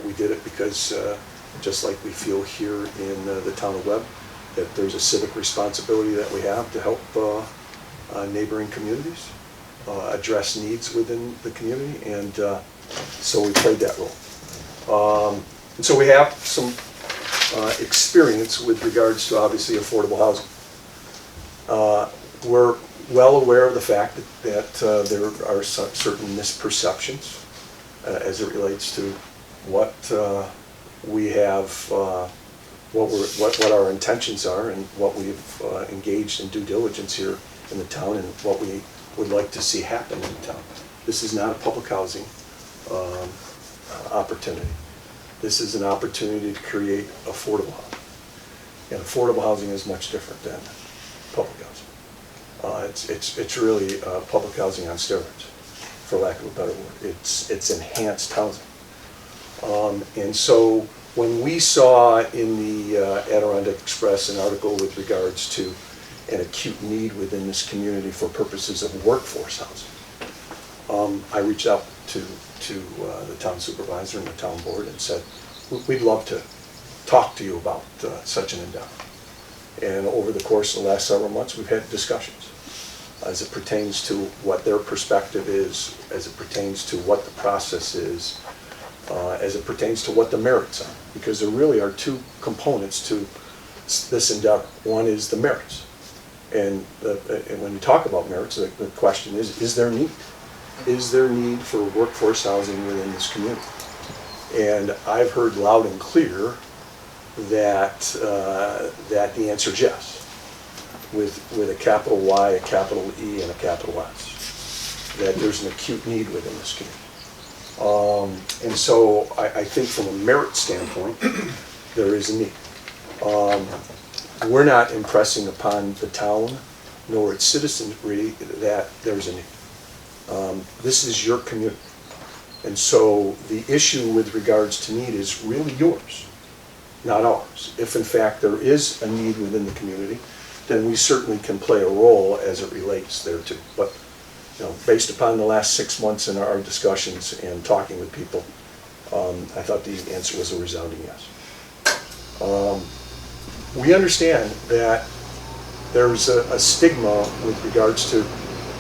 We did it because, just like we feel here in the town of Webb, that there's a civic responsibility that we have to help neighboring communities address needs within the community, and so we played that role. And so we have some experience with regards to obviously affordable housing. We're well aware of the fact that there are certain misperceptions as it relates to what we have, what our intentions are, and what we've engaged in due diligence here in the town, and what we would like to see happen in the town. This is not a public housing opportunity. This is an opportunity to create affordable housing. And affordable housing is much different than public housing. It's really public housing on steroids, for lack of a better word. It's enhanced housing. And so when we saw in the Adirondack Express an article with regards to an acute need within this community for purposes of workforce housing, I reached out to the town supervisor and the town board and said, we'd love to talk to you about such an endeavor. And over the course of the last several months, we've had discussions as it pertains to what their perspective is, as it pertains to what the process is, as it pertains to what the merits are. Because there really are two components to this endeavor. One is the merits. And when you talk about merits, the question is there need? Is there need for workforce housing within this community? And I've heard loud and clear that the answer is yes, with a capital Y, a capital E, and a capital S, that there's an acute need within this community. And so I think from a merit standpoint, there is a need. We're not impressing upon the town nor its citizenry that there's a need. This is your community. And so the issue with regards to need is really yours, not ours. If in fact there is a need within the community, then we certainly can play a role as it relates thereto. But based upon the last 6 months in our discussions and talking with people, I thought the answer was a resounding yes. We understand that there's a stigma with regards to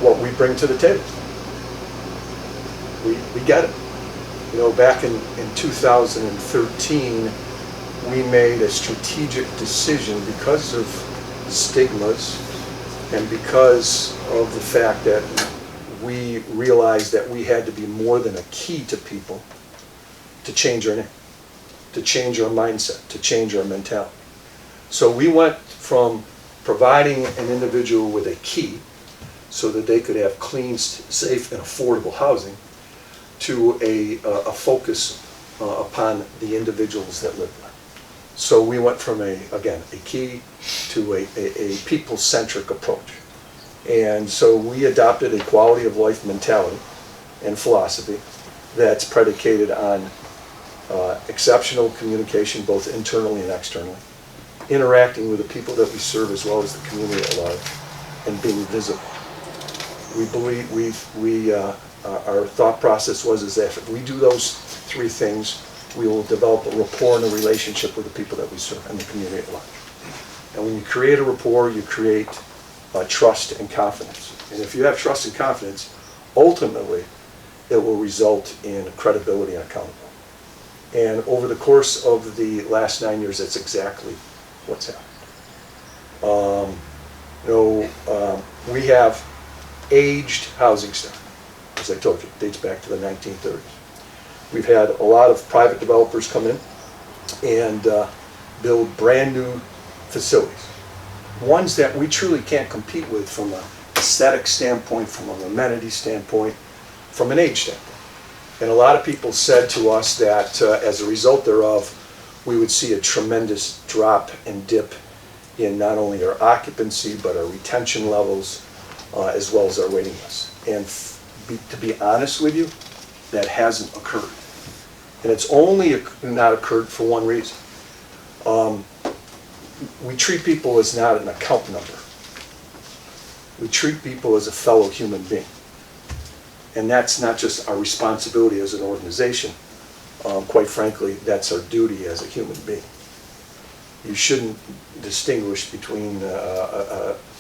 what we bring to the table. We get it. Back in 2013, we made a strategic decision because of stigmas and because of the fact that we realized that we had to be more than a key to people to change our name, to change our mindset, to change our mentality. So we went from providing an individual with a key so that they could have clean, safe, and affordable housing to a focus upon the individuals that live there. So we went from a key to a people-centric approach. And so we adopted a quality of life mentality and philosophy that's predicated on exceptional communication, both internally and externally, interacting with the people that we serve as well as the community at large, and being visible. We believe our thought process is that if we do those three things, we will develop a rapport and a relationship with the people that we serve and the community at large. And when you create a rapport, you create trust and confidence. And if you have trust and confidence, ultimately, it will result in credibility and accountability. And over the course of the last 9 years, that's exactly what's happened. We have aged housing stock. As I told you, it dates back to the 1930s. We've had a lot of private developers come in and build brand new facilities. Ones that we truly can't compete with from an aesthetic standpoint, from an amenity standpoint, from an age standpoint. And a lot of people said to us that as a result thereof, we would see a tremendous drop and dip in not only our occupancy, but our retention levels, as well as our waiting lists. And to be honest with you, that hasn't occurred. And it's only not occurred for one reason. We treat people as not an account number. We treat people as a fellow human being. And that's not just our responsibility as an organization. Quite frankly, that's our duty as a human being. You shouldn't distinguish between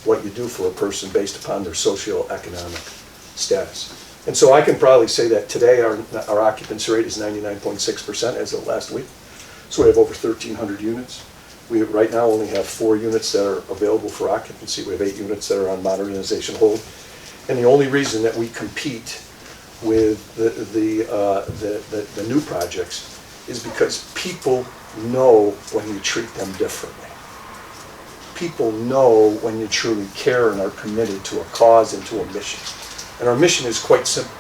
what you do for a person based upon their socioeconomic status. And so I can probably say that today our occupancy rate is 99.6% as of last week. So we have over 1,300 units. We right now only have 4 units that are available for occupancy. We have 8 units that are on modernization hold. And the only reason that we compete with the new projects is because people know when you treat them differently. People know when you truly care and are committed to a cause and to a mission. And our mission is quite simple: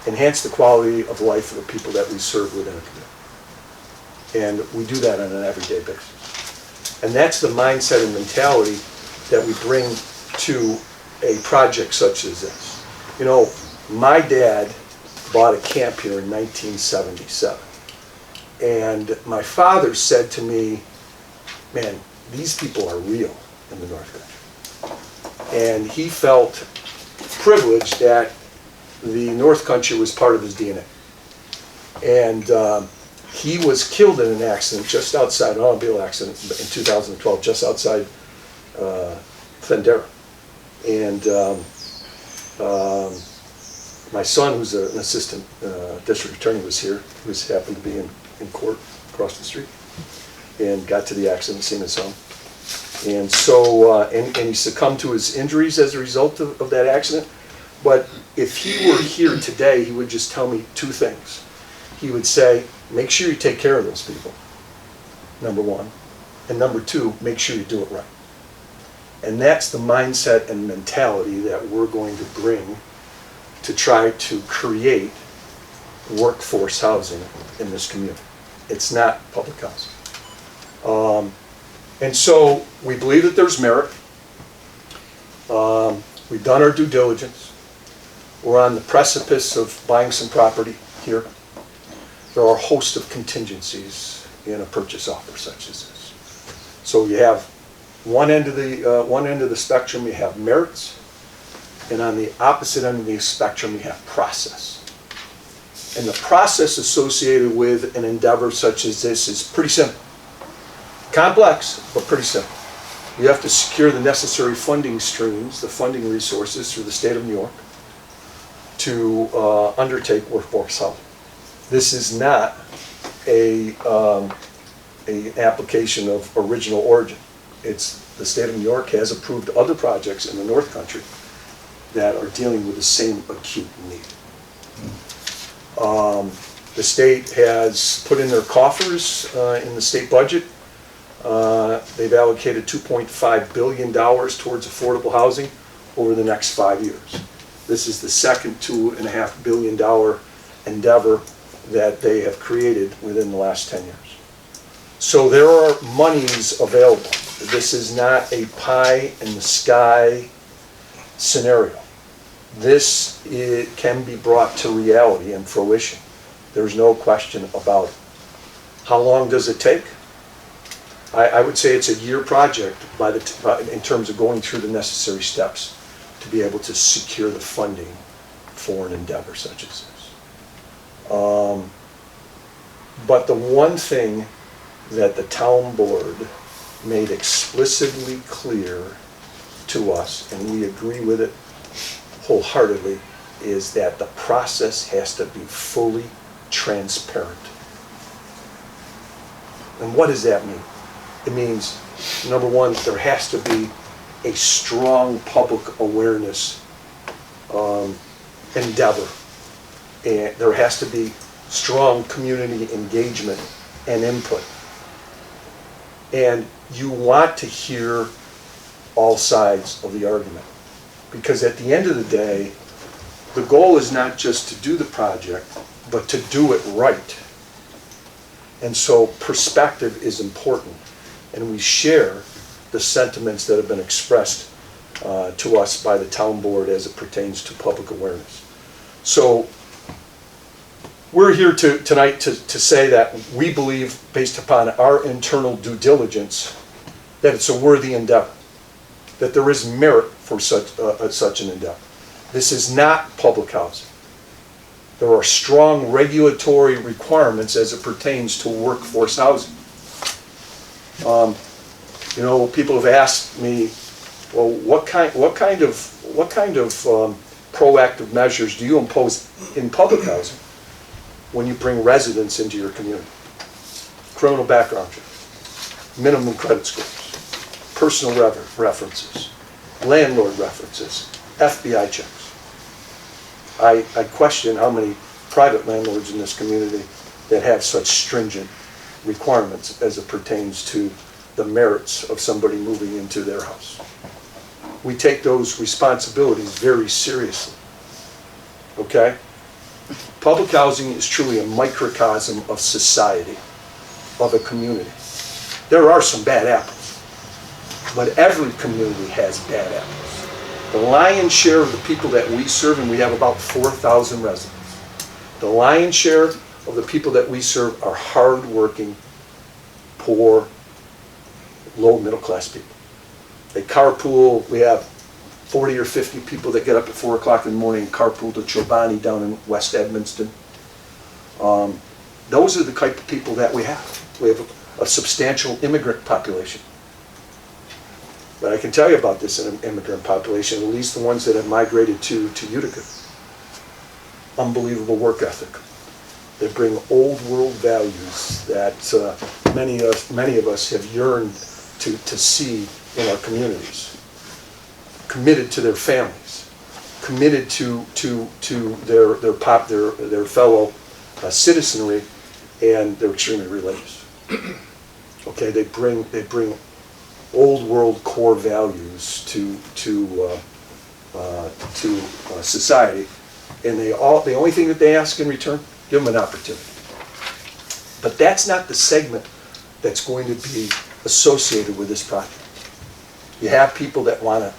enhance the quality of life of the people that we serve within a community. And we do that on an everyday basis. And that's the mindset and mentality that we bring to a project such as this. You know, my dad bought a camp here in 1977. And my father said to me, man, these people are real in the North Country. And he felt privileged that the North Country was part of his DNA. And he was killed in an accident just outside, an automobile accident in 2012, just outside Fendera. And my son, who's an assistant district attorney, was here. He was happened to be in court across the street, and got to the accident, seen his son. And so, and he succumbed to his injuries as a result of that accident. But if he were here today, he would just tell me 2 things. He would say, make sure you take care of those people, number 1. And number 2, make sure you do it right. And that's the mindset and mentality that we're going to bring to try to create workforce housing in this community. It's not public housing. And so we believe that there's merit. We've done our due diligence. We're on the precipice of buying some property here. There are a host of contingencies in a purchase offer such as this. So you have one end of the spectrum, you have merits, and on the opposite end of the spectrum, you have process. And the process associated with an endeavor such as this is pretty simple. Complex, but pretty simple. You have to secure the necessary funding streams, the funding resources through the state of New York to undertake workforce housing. This is not an application of original origin. It's the state of New York has approved other projects in the North Country that are dealing with the same acute need. The state has put in their coffers in the state budget. They've allocated $2.5 billion towards affordable housing over the next 5 years. This is the second $2.5 billion endeavor that they have created within the last 10 years. So there are monies available. This is not a pie in the sky scenario. This can be brought to reality and fruition. There's no question about it. How long does it take? I would say it's a year project in terms of going through the necessary steps to be able to secure the funding for an endeavor such as this. But the one thing that the town board made explicitly clear to us, and we agree with it wholeheartedly, is that the process has to be fully transparent. And what does that mean? It means, number 1, there has to be a strong public awareness endeavor. And there has to be strong community engagement and input. And you want to hear all sides of the argument. Because at the end of the day, the goal is not just to do the project, but to do it right. And so perspective is important. And we share the sentiments that have been expressed to us by the town board as it pertains to public awareness. So we're here tonight to say that we believe, based upon our internal due diligence, that it's a worthy endeavor, that there is merit for such an endeavor. This is not public housing. There are strong regulatory requirements as it pertains to workforce housing. People have asked me, well, what kind of proactive measures do you impose in public housing when you bring residents into your community? Criminal background check, minimum credit scores, personal references, landlord references, FBI checks. I question how many private landlords in this community that have such stringent requirements as it pertains to the merits of somebody moving into their house. We take those responsibilities very seriously, okay? Public housing is truly a microcosm of society, of a community. There are some bad apples, but every community has bad apples. The lion's share of the people that we serve, and we have about 4,000 residents, the lion's share of the people that we serve are hard-working, poor, low middle-class people. They carpool. We have 40 or 50 people that get up at 4 o'clock in the morning and carpool to Chobani down in West Edmonton. Those are the type of people that we have. We have a substantial immigrant population. But I can tell you about this immigrant population, at least the ones that have migrated to Utica. Unbelievable work ethic. They bring old world values that many of us have yearned to see in our communities. Committed to their families, committed to their fellow citizenry, and they're extremely religious. Okay, they bring old world core values to society, and the only thing that they ask in return, give them an opportunity. But that's not the segment that's going to be associated with this project. You have people that want to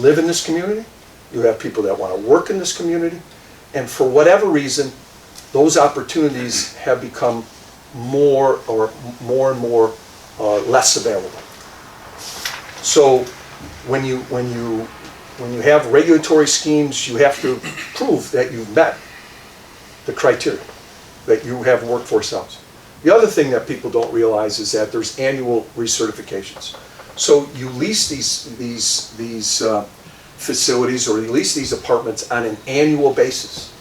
live in this community, you have people that want to work in this community, and for whatever reason, those opportunities have become more and more less available. So when you have regulatory schemes, you have to prove that you've met the criteria, that you have workforce housing. The other thing that people don't realize is that there's annual recertifications. So you lease these facilities, or you lease these apartments on an annual basis.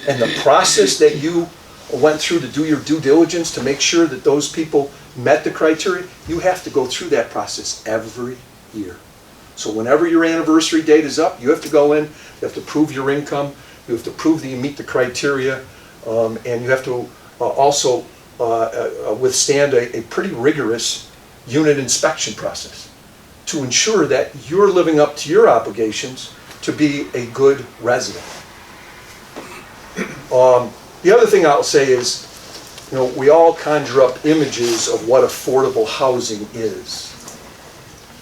And the process that you went through to do your due diligence to make sure that those people met the criteria, you have to go through that process every year. So whenever your anniversary date is up, you have to go in, you have to prove your income, you have to prove that you meet the criteria, and you have to also withstand a pretty rigorous unit inspection process to ensure that you're living up to your obligations to be a good resident. The other thing I'll say is, we all conjure up images of what affordable housing is.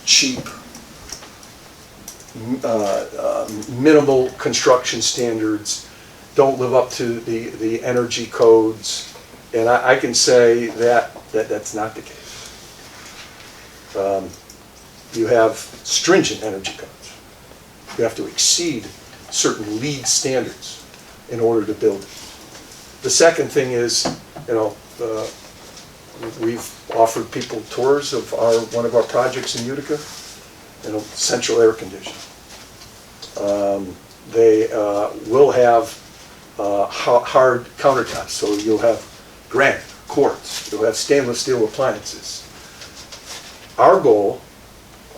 Cheap, minimal construction standards, don't live up to the energy codes, and I can say that's not the case. You have stringent energy codes. You have to exceed certain LEED standards in order to build it. The second thing is, we've offered people tours of one of our projects in Utica, central air conditioning. They will have hard countertops, so you'll have granite, quartz, you'll have stainless steel appliances. Our goal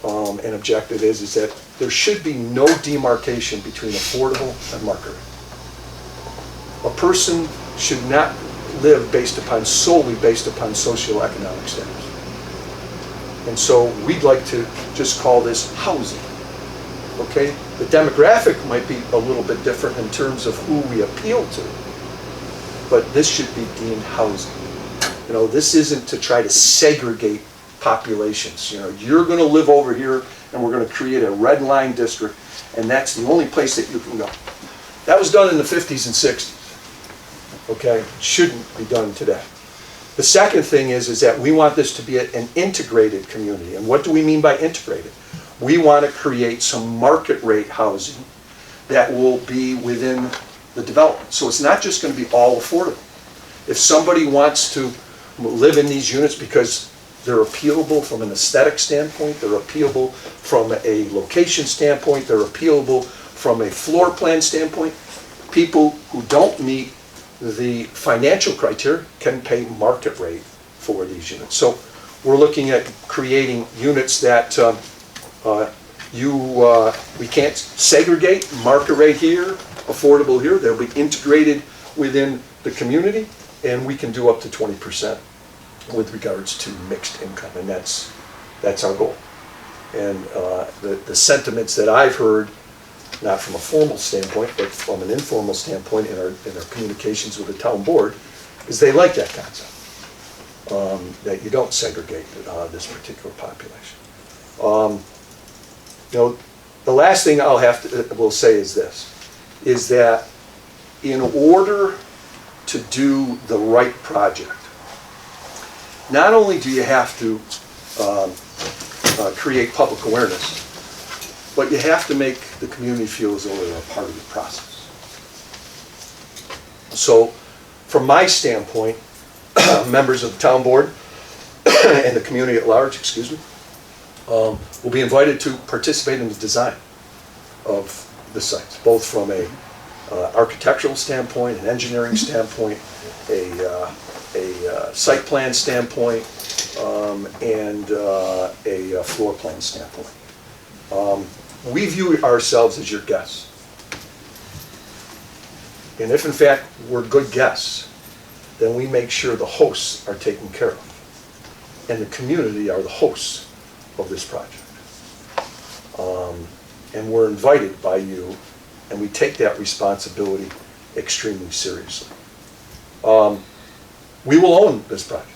and objective is that there should be no demarcation between affordable and market rate. A person should not live solely based upon socioeconomic status. And so we'd like to just call this housing. Okay? The demographic might be a little bit different in terms of who we appeal to, but this should be deemed housing. This isn't to try to segregate populations. You're going to live over here, and we're going to create a red line district, and that's the only place that you can go. That was done in the 50s and 60s. Okay? It shouldn't be done today. The second thing is that we want this to be an integrated community. And what do we mean by integrated? We want to create some market rate housing that will be within the development. So it's not just going to be all affordable. If somebody wants to live in these units because they're appealable from an aesthetic standpoint, they're appealable from a location standpoint, they're appealable from a floor plan standpoint, people who don't meet the financial criteria can pay market rate for these units. So we're looking at creating units that we can't segregate, market rate here, affordable here. They'll be integrated within the community, and we can do up to 20% with regards to mixed income, and that's our goal. And the sentiments that I've heard, not from a formal standpoint, but from an informal standpoint in our communications with the town board, is they like that concept, that you don't segregate this particular population. The last thing will say is this, is that in order to do the right project, not only do you have to create public awareness, but you have to make the community feel as though they're a part of the process. So, from my standpoint, members of the town board and the community at large, will be invited to participate in the design of the sites, both from a architectural standpoint, an engineering standpoint, a site plan standpoint, and a floor plan standpoint. We view ourselves as your guests. And if in fact we're good guests, then we make sure the hosts are taken care of. And the community are the hosts of this project. And we're invited by you, and we take that responsibility extremely seriously. We will own this project.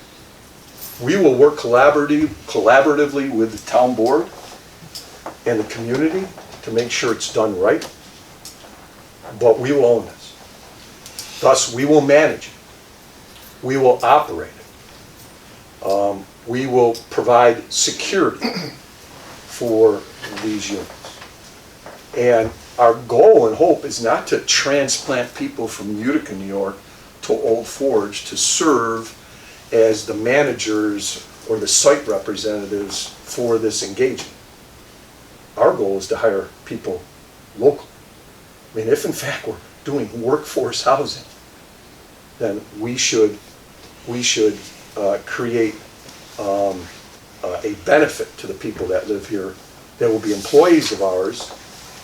We will work collaboratively with the town board and the community to make sure it's done right, but we will own this. Thus, we will manage it. We will operate it. We will provide security for these units. And our goal and hope is not to transplant people from Utica, New York to Old Forge to serve as the managers or the site representatives for this engagement. Our goal is to hire people locally. I mean, if in fact we're doing workforce housing, then we should create a benefit to the people that live here. They will be employees of ours,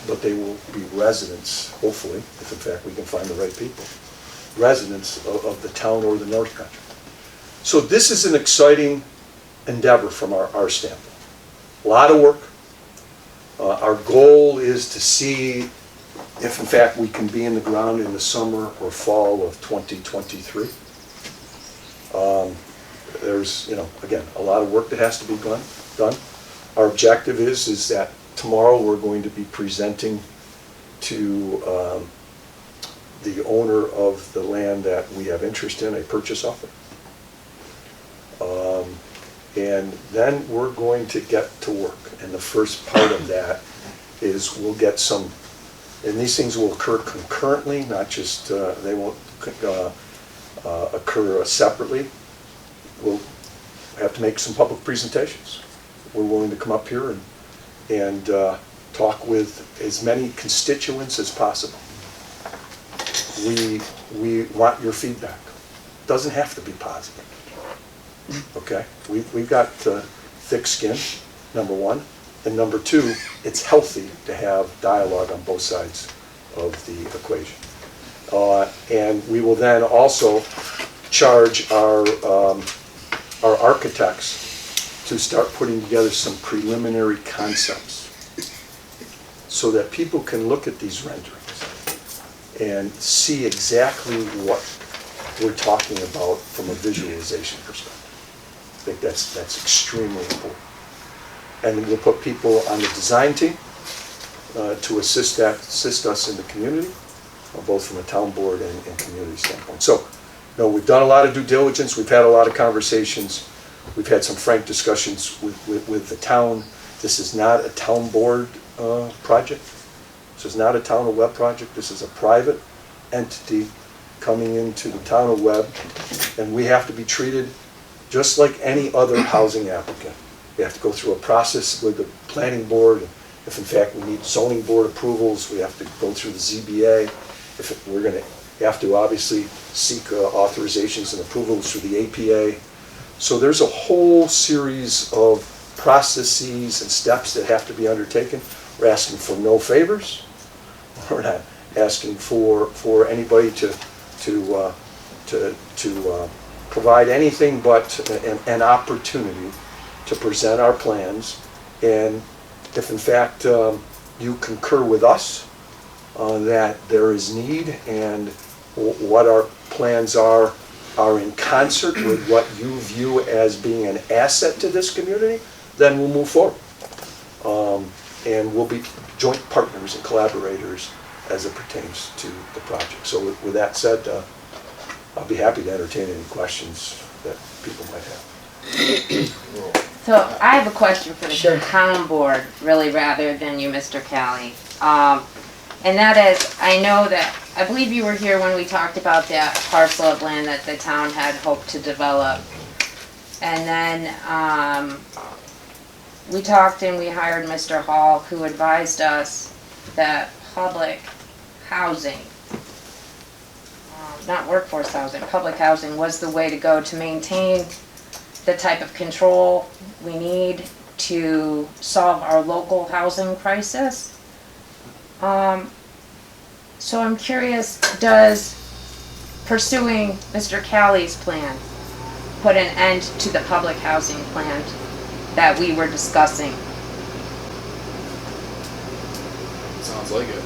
but they will be residents, hopefully, if in fact we can find the right people, residents of the town or the North Country. So this is an exciting endeavor from our standpoint. A lot of work. Our goal is to see if in fact we can be in the ground in the summer or fall of 2023. There's, again, a lot of work that has to be done. Our objective is that tomorrow we're going to be presenting to the owner of the land that we have interest in a purchase offer. And then we're going to get to work. And the first part of that is we'll get some, and these things will occur concurrently, not just, they won't occur separately. We'll have to make some public presentations. We're willing to come up here and talk with as many constituents as possible. We want your feedback. It doesn't have to be positive. Okay? We've got thick skin, number one. And number two, it's healthy to have dialogue on both sides of the equation. And we will then also charge our architects to start putting together some preliminary concepts so that people can look at these renderings and see exactly what we're talking about from a visualization perspective. I think that's extremely important. And we'll put people on the design team to assist us in the community, both from a town board and community standpoint. So, we've done a lot of due diligence. We've had a lot of conversations. We've had some frank discussions with the town. This is not a town board project. This is not a town or web project. This is a private entity coming into the town of Webb, and we have to be treated just like any other housing applicant. We have to go through a process with the planning board. If in fact we need zoning board approvals, we have to go through the ZBA. If we're going to have to obviously seek authorizations and approvals through the APA. So there's a whole series of processes and steps that have to be undertaken. We're asking for no favors. We're not asking for anybody to provide anything but an opportunity to present our plans. And if in fact you concur with us that there is need and what our plans are in concert with what you view as being an asset to this community, then we'll move forward. And we'll be joint partners and collaborators as it pertains to the project. So with that said, I'll be happy to entertain any questions that people might have. So I have a question for the Sure. town board, really, rather than you, Mr. Callie. And that is, I believe you were here when we talked about that parcel of land that the town had hoped to develop. And then we talked and we hired Mr. Hall, who advised us that public housing, not workforce housing, public housing was the way to go to maintain the type of control we need to solve our local housing crisis. So I'm curious, does pursuing Mr. Callie's plan put an end to the public housing plan that we were discussing? Sounds like it.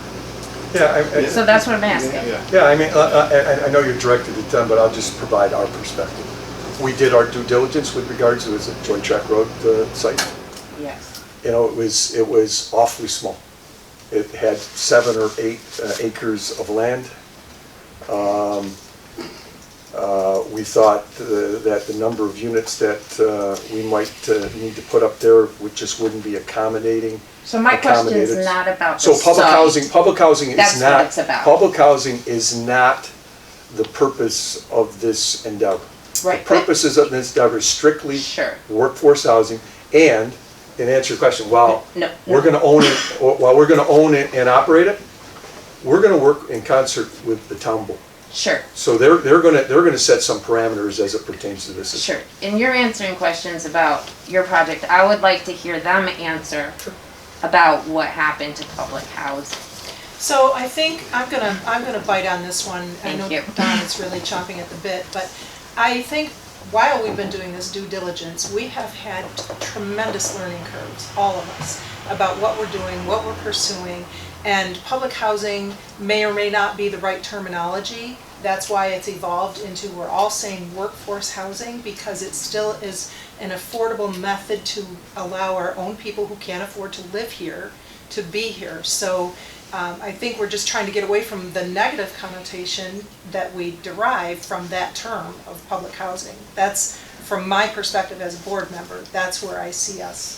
Yeah, So that's what I'm asking. Yeah. I mean, I know you're directed at them, but I'll just provide our perspective. We did our due diligence with regards to the Joint Track Road site. Yes. You know, it was awfully small. It had 7 or 8 acres of land. We thought that the number of units that we might need to put up there just wouldn't be accommodating. So my question is accommodated. not about the So public site. housing is That's not. what it's about. Public housing is not the purpose of this endeavor. Right, The purposes of this endeavor is strictly Sure. workforce housing, and in answer to your question, while No, we're no. going to own it and operate it, we're going to work in concert with the town board. Sure. So they're going to set some parameters as it pertains to this. Sure. And you're answering questions about your project. I would like to hear them answer about what happened to public housing. So I think I'm gonna bite on this one. Thank you. I know Don is really chomping at the bit, but I think while we've been doing this due diligence, we have had tremendous learning curves, all of us, about what we're doing, what we're pursuing, and public housing may or may not be the right terminology. That's why it's evolved into, we're all saying workforce housing, because it still is an affordable method to allow our own people who can't afford to live here to be here. So I think we're just trying to get away from the negative connotation that we derive from that term of public housing. That's, from my perspective as a board member, that's where I see us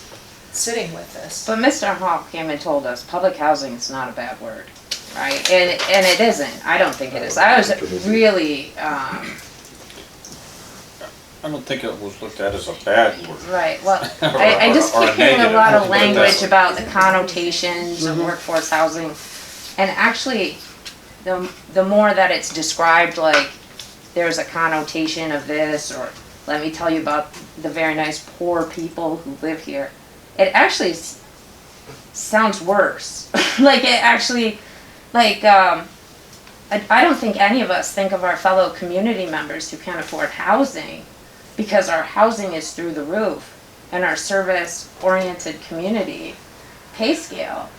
sitting with this. But Mr. Hall came and told us public housing is not a bad word, right? And it isn't. I don't think it is. I was really, I don't think it was looked at as a bad word. right, well, I just Or a keep hearing a negative, lot of let's put it that language way. about the connotations of workforce housing. And actually, the more that it's described like there's a connotation of this, or let me tell you about the very nice poor people who live here, it actually sounds worse. Like it actually, like, I don't think any of us think of our fellow community members who can't afford housing, because our housing is through the roof, and our service-oriented community pay scale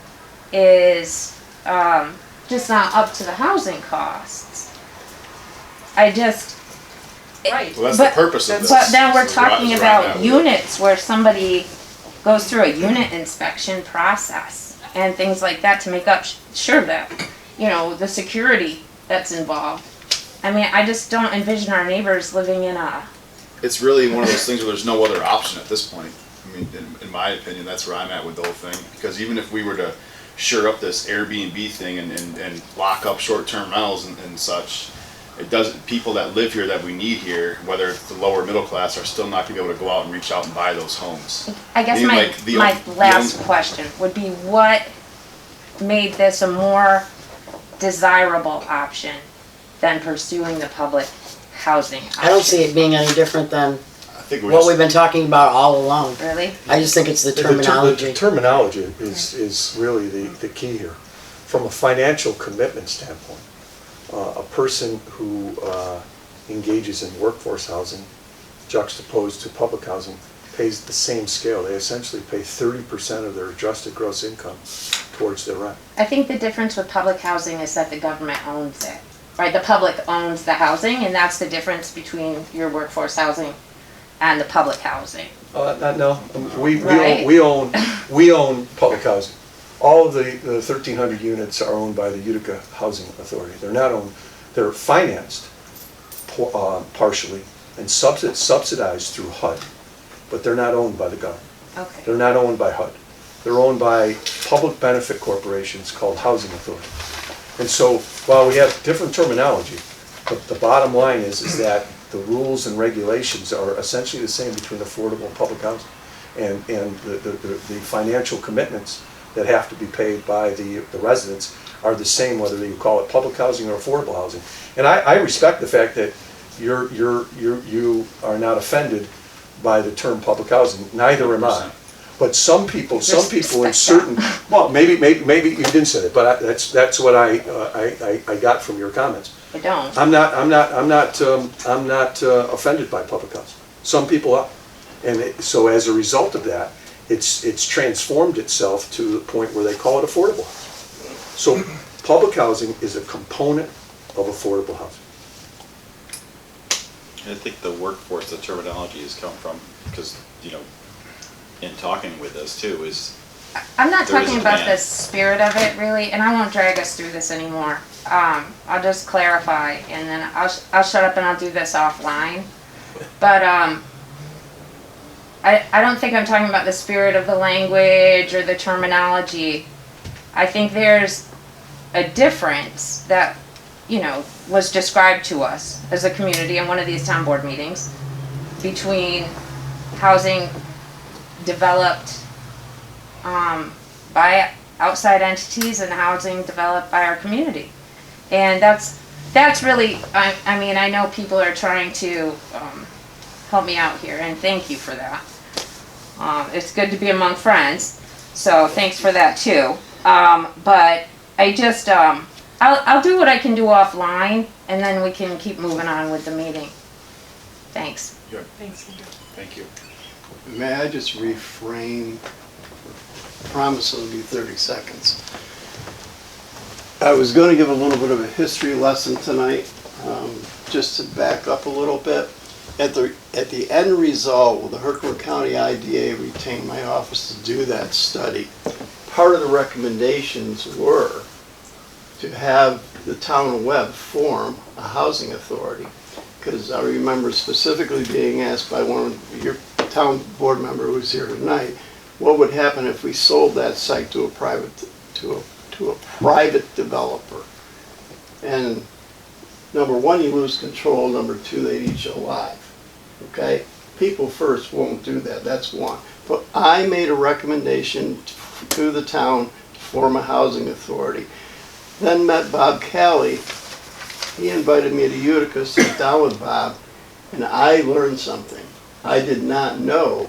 is just not up to the housing costs. I just, Right. Well, that's But- the purpose of this. but then we're So talking right about now, units where somebody goes through a unit inspection process and things like that to make up sure that, you know, the security that's involved. I mean, I just don't envision our neighbors living in a, It's really one of those things where there's no other option at this point. I mean, in my opinion, that's where I'm at with the whole thing. Because even if we were to sure up this Airbnb thing and lock up short-term rentals and such, it doesn't, people that live here that we need here, whether it's the lower middle class, are still not gonna be able to go out and reach out and buy those homes. I guess Meaning, my, like, the my own- last question would be, what made this a more desirable option than pursuing the public housing option? I don't see it being any different than I think we're what just, we've been talking about all along. Really? I just think it's the The terminology. terminology is really the key here. From a financial commitment standpoint, a person who engages in workforce housing juxtaposed to public housing pays the same scale. They essentially pay 30% of their adjusted gross income towards their rent. I think the difference with public housing is that the government owns it, right? The public owns the housing, and that's the difference between your workforce housing and the public housing. No, we Right. own public housing. All of the 1,300 units are owned by the Utica Housing Authority. They're not owned, they're financed partially and subsidized through HUD, but they're not owned by the government. Okay. They're not owned by HUD. They're owned by public benefit corporations called housing authorities. And so while we have different terminology, the bottom line is that the rules and regulations are essentially the same between affordable and public housing. And the financial commitments that have to be paid by the residents are the same whether you call it public housing or affordable housing. And I respect the fact that you are not offended by the term public housing, neither am I. But some people in certain, well, maybe you didn't say that, but that's what I got from your comments. I don't. I'm not offended by public housing. Some people are, and so as a result of that, it's transformed itself to the point where they call it affordable housing. So public housing is a component of affordable housing. I think the workforce, the terminology has come from, because, in talking with us too, is I'm not There is talking a about plan. the spirit of it really, and I won't drag us through this anymore. I'll just clarify, and then I'll shut up and I'll do this offline. But I don't think I'm talking about the spirit of the language or the terminology. I think there's a difference that, was described to us as a community in one of these town board meetings between housing developed by outside entities and housing developed by our community. And that's really, I know people are trying to help me out here, and thank you for that. It's good to be among friends, so thanks for that too. But I just, I'll do what I can do offline, and then we can keep moving on with the meeting. Thanks. Thanks, Andrew. thank you. May I just reframe? Promise it'll be 30 seconds. I was going to give a little bit of a history lesson tonight, just to back up a little bit. At the end result, the Herkimer County IDA retained my office to do that study. Part of the recommendations were to have the town of Webb form a housing authority. Because I remember specifically being asked by one of your town board member who's here tonight, what would happen if we sold that site to a private developer? And number one, you lose control. Number two, they'd eat you alive. Okay? People first won't do that. That's one. But I made a recommendation to the town to form a housing authority. Then met Bob Calley. He invited me to Utica, sat down with Bob, and I learned something. I did not know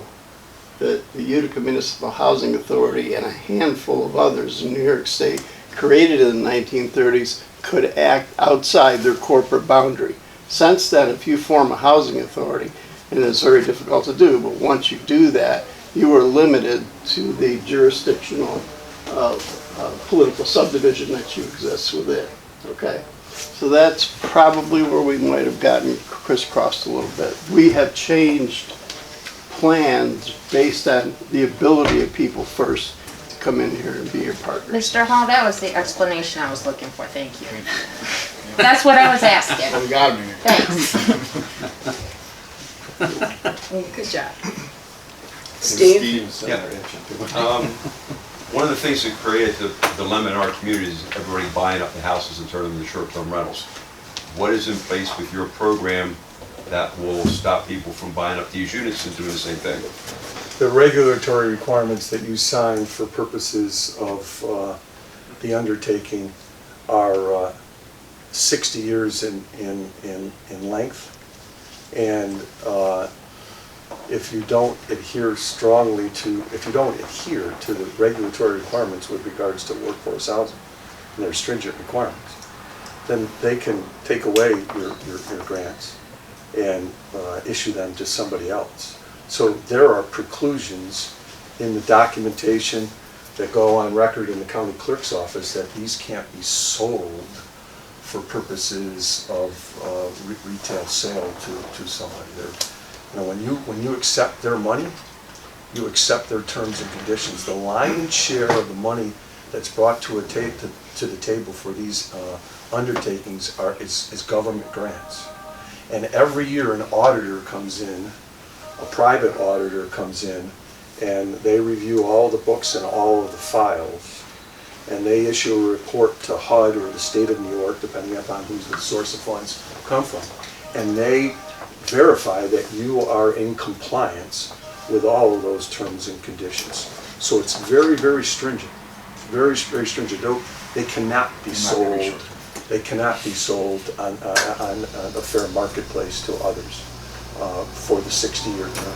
that the Utica Municipal Housing Authority and a handful of others in New York State, created in the 1930s, could act outside their corporate boundary. Since then, if you form a housing authority, and it's very difficult to do, but once you do that, you are limited to the jurisdictional political subdivision that you exist within, okay? So that's probably where we might have gotten crisscrossed a little bit. We have changed plans based on the ability of people first to come in here and be your partners. Mr. Hall, that was the explanation I was looking for, thank you. That's what I was asking. We got him here. Thanks. Good job. Steve? Steve's center itching too. One of the things that created the dilemma in our community is everybody buying up the houses and turning them into short-term rentals. What is in place with your program that will stop people from buying up these units and doing the same thing? The regulatory requirements that you sign for purposes of the undertaking are 60 years in length. And if you don't adhere to the regulatory requirements with regards to workforce housing and their stringent requirements, then they can take away your grants and issue them to somebody else. So there are preclusions in the documentation that go on record in the county clerk's office that these can't be sold for purposes of retail sale to somebody. When you accept their money, you accept their terms and conditions. The lion's share of the money that's brought to the table for these undertakings is government grants. And every year an auditor comes in, a private auditor comes in, and they review all the books and all of the files, and they issue a report to HUD or the state of New York, depending upon who's the source of funds come from, and they verify that you are in compliance with all of those terms and conditions. So it's very, very stringent, very, very stringent. They cannot be sold. They cannot be sold on a fair marketplace to others for the 60-year term.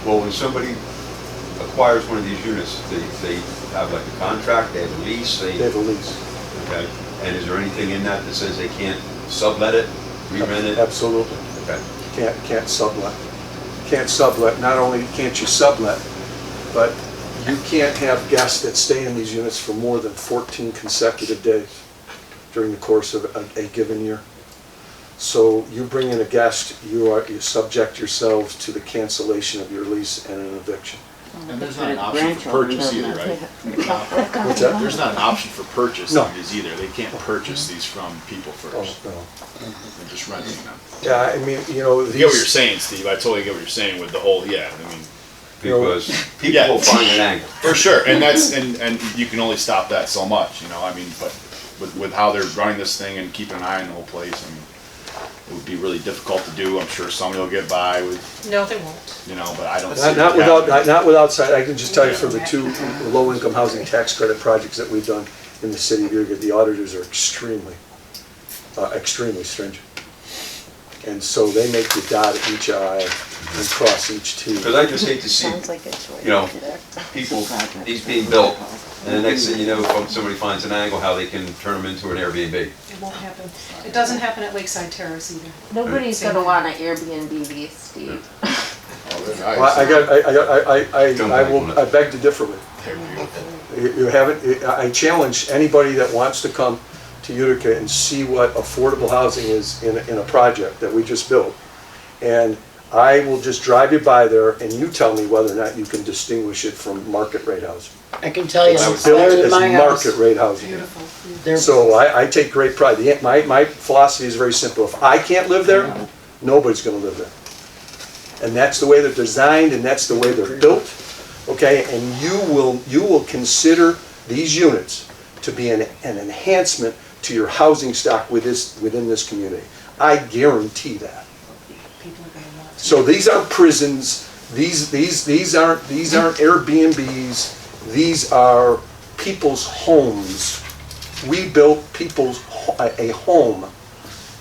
Well, when somebody acquires one of these units, they have like a contract, they have a lease, They have a lease. Okay. And is there anything in that that says they can't sublet it, re-rent it? Absolutely. Okay. Can't sublet. Can't sublet. Not only can't you sublet, but you can't have guests that stay in these units for more than 14 consecutive days during the course of a given year. So you bring in a guest, you subject yourselves to the cancellation of your lease and an eviction. And there's not an option for purchase either, right? What's that? There's not an option for purchase No. on these either. They can't purchase these from people first. Oh, no. They're just renting them. Yeah, I mean, I get what you're saying, Steve. I totally get what you're saying with the whole, yeah, I mean. Because people Yeah. will find an angle. For sure, and that's, and you can only stop that so much, you know, I mean, but with how they're running this thing and keeping an eye on the whole place, I mean, it would be really difficult to do. I'm sure somebody will get by with, No, they won't. you know, but I don't see. Not it happening. not without side. I can just tell you for the 2 low-income housing tax credit projects that we've done in the city of Dearborn, the auditors are extremely stringent. And so they make you dot each I and cross each T. Because I just hate to see, you know, people, these being built, and the next thing you know, somebody finds an angle how they can turn them into an Airbnb. It won't happen. It doesn't happen at Lakeside Terrace either. Nobody's gonna want an Airbnb, Steve. Oh, they're nice. Well, I beg to differ with you. You haven't, I challenge anybody that wants to come to Utica and see what affordable housing is in a project that we just built. And I will just drive you by there and you tell me whether or not you can distinguish it from market rate housing. I can tell you, It's it's built better than as my house. market rate housing. Beautiful. They're- So I take great pride. My philosophy is very simple. If I can't live there, nobody's gonna live there. And that's the way they're designed and that's the way they're built, okay? And you will consider these units to be an enhancement to your housing stock within this community. I guarantee that. People are gonna want to. So these aren't prisons, these aren't Airbnbs, these are people's homes. We built a home.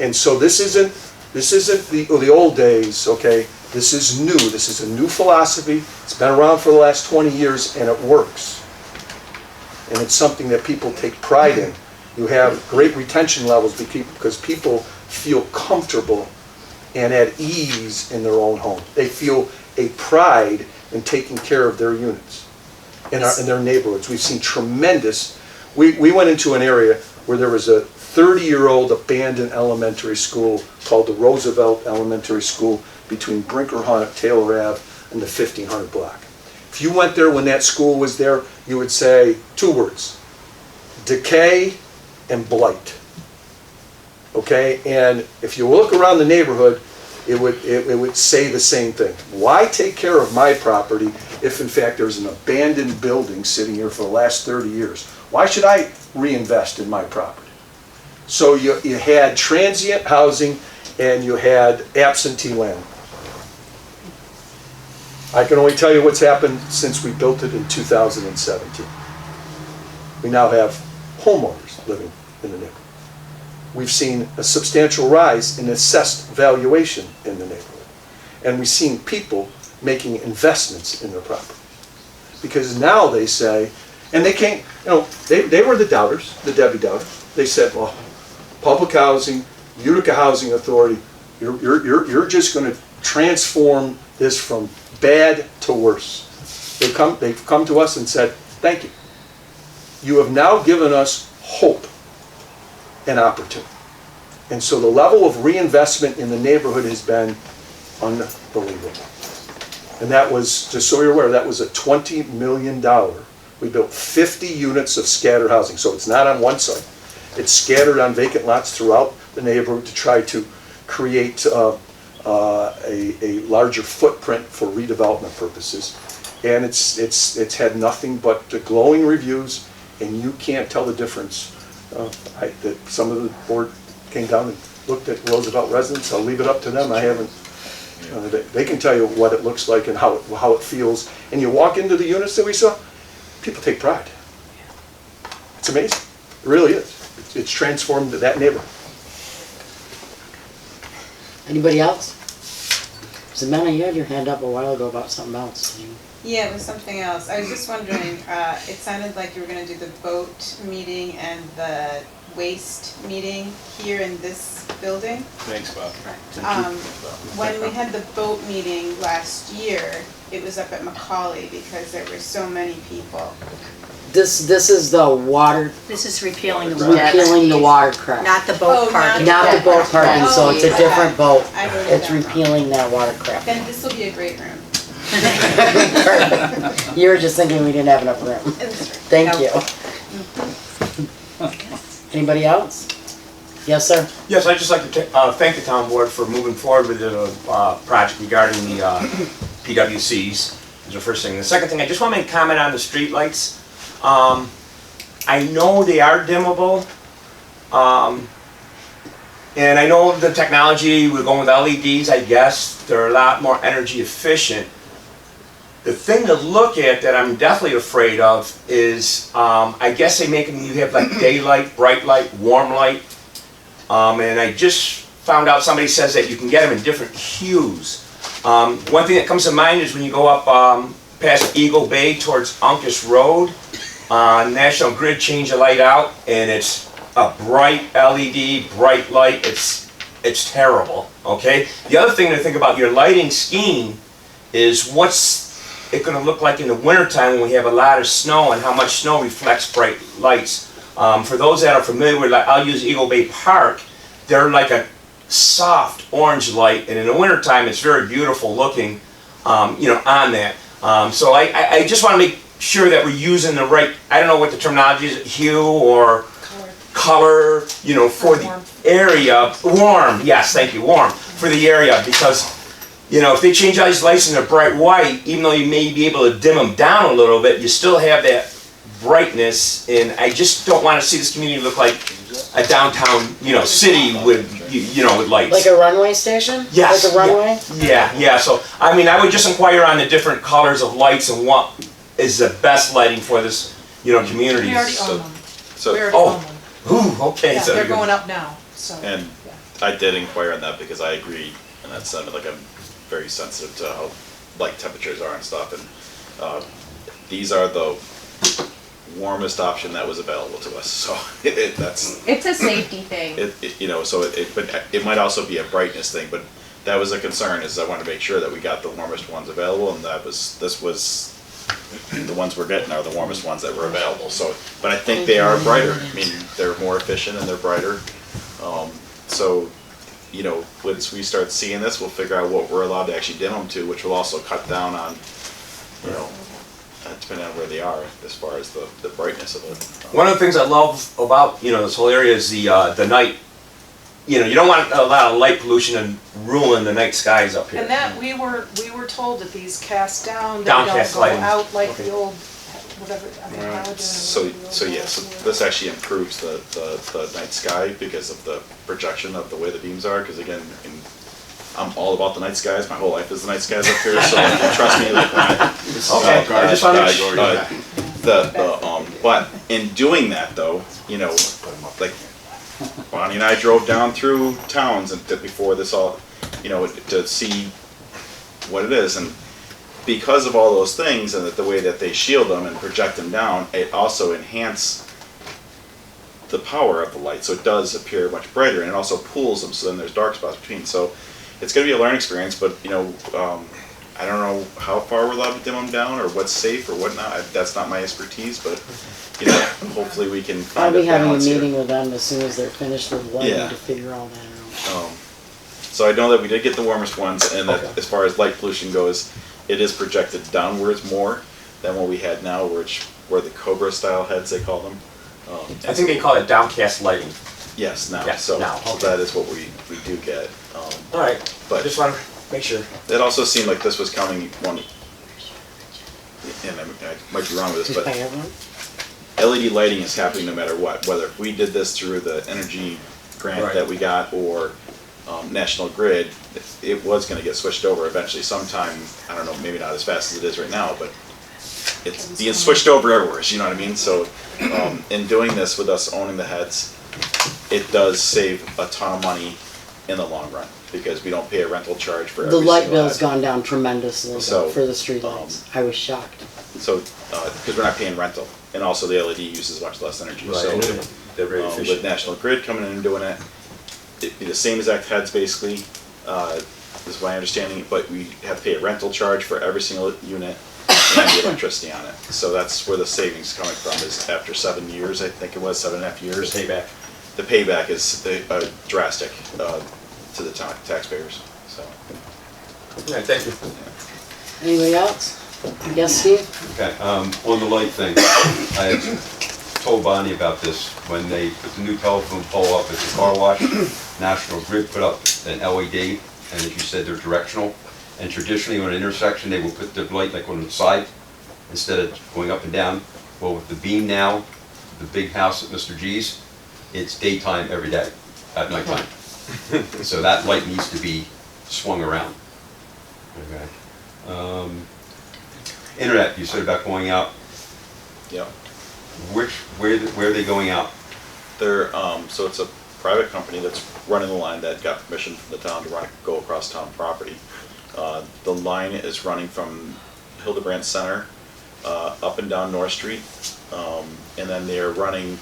And so this isn't the old days, okay? This is new, this is a new philosophy. It's been around for the last 20 years and it works. And it's something that people take pride in. You have great retention levels because people feel comfortable and at ease in their own home. They feel a pride in taking care of their units in their neighborhoods. We've seen tremendous, we went into an area where there was a 30-year-old abandoned elementary school called the Roosevelt Elementary School between Brinker Hunt, Taylor Ave, and the 1500 block. If you went there when that school was there, you would say 2 words: decay and blight. Okay, and if you look around the neighborhood, it would say the same thing. Why take care of my property if in fact there's an abandoned building sitting here for the last 30 years? Why should I reinvest in my property? So you had transient housing and you had absentee land. I can only tell you what's happened since we built it in 2017. We now have homeowners living in the neighborhood. We've seen a substantial rise in assessed valuation in the neighborhood. And we've seen people making investments in their property. Because now they say, and they can't, they were the doubters, the Debbie doubters. They said, well, public housing, Utica Housing Authority, you're just going to transform this from bad to worse. They've come to us and said, thank you. You have now given us hope and opportunity. And so the level of reinvestment in the neighborhood has been unbelievable. And that was, just so you're aware, that was a $20 million. We built 50 units of scattered housing. So it's not on one site. It's scattered on vacant lots throughout the neighborhood to try to create a larger footprint for redevelopment purposes. And it's had nothing but glowing reviews, and you can't tell the difference. Some of the board came down and looked at Roosevelt residents. I'll leave it up to them. I haven't. They can tell you what it looks like and how it feels. And you walk into the units that we saw, people take pride. It's amazing. It really is. It's transformed that neighborhood. Anybody else? Samantha, you had your hand up a while ago about something else. Yeah, it was something else. I was just wondering, it sounded like you were gonna do the boat meeting and the waste meeting here in this building. Thanks, Bob. When we had the boat meeting last year, it was up at Macaulay because there were so many people. This is the water, This is repealing the repealing the watercraft. not the boat Oh, parking. Not the boat parking, so it's a Oh, different boat. I wrote it It's down. repealing that watercraft. Then this will be a great room. You were just thinking we didn't have enough room. Thank you. Anybody else? Yes, sir? Yes, I'd just like to thank the town board for moving forward with the project regarding the PWCs, is the first thing. The second thing, I just want to make a comment on the streetlights. I know they are dimmable, and I know the technology, we're going with LEDs, I guess. They're a lot more energy efficient. The thing to look at that I'm definitely afraid of is, I guess they make them, you have like daylight, bright light, warm light. And I just found out somebody says that you can get them in different hues. One thing that comes to mind is when you go up past Eagle Bay towards Uncas Road, National Grid changed the light out, and it's a bright LED, bright light. It's terrible, okay? The other thing to think about your lighting scheme is what's it going to look like in the wintertime when we have a lot of snow and how much snow reflects bright lights. For those that are familiar with, like, I'll use Eagle Bay Park, they're like a soft orange light, and in the wintertime it's very beautiful looking, on that. So I just want to make sure that we're using the right, I don't know what the terminology is, hue or color, for the area. Warm, yes, thank you, warm, for the area, because if they change all these lights and they're bright white, even though you may be able to dim them down a little bit, you still have that brightness, and I just don't want to see this community look like a downtown, city with, with lights. Like a runway station? Yes. Like a runway? Yeah. So, I would just inquire on the different colors of lights and what is the best lighting for this, community. We already own them. So, We already own them. Ooh, okay. Yeah, So they're going up now, so. and I did inquire on that because I agree, and that sounded like I'm very sensitive to how light temperatures are and stuff, and these are the warmest option that was available to us, so that's, It's a safety thing. but it might also be a brightness thing, but that was a concern, is I wanted to make sure that we got the warmest ones available, and this was, the ones we're getting are the warmest ones that were available, so, but I think they are brighter, they're more efficient and they're brighter, so, once we start seeing this, we'll figure out what we're allowed to actually dim them to, which will also cut down on, depending on where they are, as far as the brightness of it. one of the things I love about, this whole area is the night you don't want a lot of light pollution and ruin the night skies up here. And that, we were told that these cast down, they don't Downcast go lighting. out like Okay. the old, whatever, I mean, halogen. So, or whatever the so old yeah, so ones were. this actually improves the night sky because of the projection of the way the beams are, because again, I'm all about the night skies, my whole life is the night skies up here, so trust me, like, when I. Okay, I just wanna make sure. But in doing that though, like, Bonnie and I drove down through towns and before this all, to see what it is, and because of all those things and the way that they shield them and project them down, it also enhances the power of the light, so it does appear much brighter, and it also pools them, so then there's dark spots between. So it's going to be a learning experience, but I don't know how far we're allowed to dim them down or what's safe or whatnot. That's not my expertise, but hopefully we can I'll find a be having a balance here. meeting with them as soon as they're finished with lighting Yeah. to figure all that out. So I know that we did get the warmest ones, and that Okay. as far as light pollution goes, it is projected downwards more than what we had now, where the Cobra style heads they call them. I think they call it downcast lighting. Yes, now. Yes, So now, okay. that is what we do get. All right, But just want to make sure. it also seemed like this was coming one, and I might be wrong with this, Just but by everyone? LED lighting is happening no matter what, whether we did this through the energy grant Right. that we got or National Grid, it was gonna get switched over eventually sometime, I don't know, maybe not as fast as it is right now, but it's being switched over everywhere, you know what I mean? So, in doing this with us owning the heads, it does save a ton of money in the long run, because we don't pay a rental charge for every The light single bill's head. gone down tremendously So, for the streetlights. I was shocked. So, because we're not paying rental, and also the LED uses much less energy, Right, so. and they're very With efficient. National Grid coming in and doing it, it'd be the same exact heads basically, is my understanding, but we have to pay a rental charge for every single unit and the electricity on it. So that's where the savings is coming from, is after 7 years, I think it was, 7.5 years. The payback. The payback is drastic to the taxpayers, so. Yeah, thank you. Anybody else? Yes, Steve? Okay, on the light thing, I had told Bonnie about this, when they put the new telephone pole up at the car wash, National Grid put up an LED, and as you said, they're directional, and traditionally on an intersection, they will put the light like on the side, instead of going up and down. Well, with the beam now, the big house at Mr. G's, it's daytime every day, at nighttime. So that light needs to be swung around. Okay. Internet, you said about going out. Yeah. Where are they going out? They're, so it's a private company that's running the line that got permission from the town to go across town property. The line is running from Hildebrand Center, up and down North Street, and then they're running,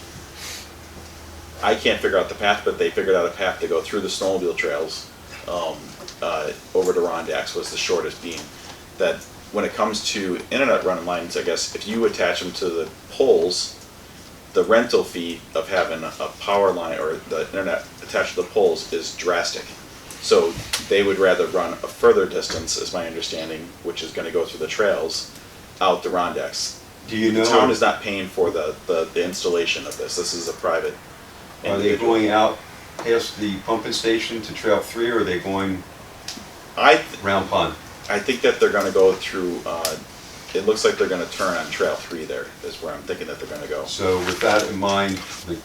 I can't figure out the path, but they figured out a path to go through the snowmobile trails, over to Rondax was the shortest beam. That when it comes to internet running lines, I guess if you attach them to the poles, the rental fee of having a power line or the internet attached to the poles is drastic. So they would rather run a further distance, is my understanding, which is gonna go through the trails, out the Rondex. Do you know? The town is not paying for the installation of this. This is a private Are they individual. going out past the pumping station to Trail 3, or are they going round pond? I think that they're gonna go through, it looks like they're gonna turn on Trail 3 there, is where I'm thinking that they're gonna go. So with that in mind,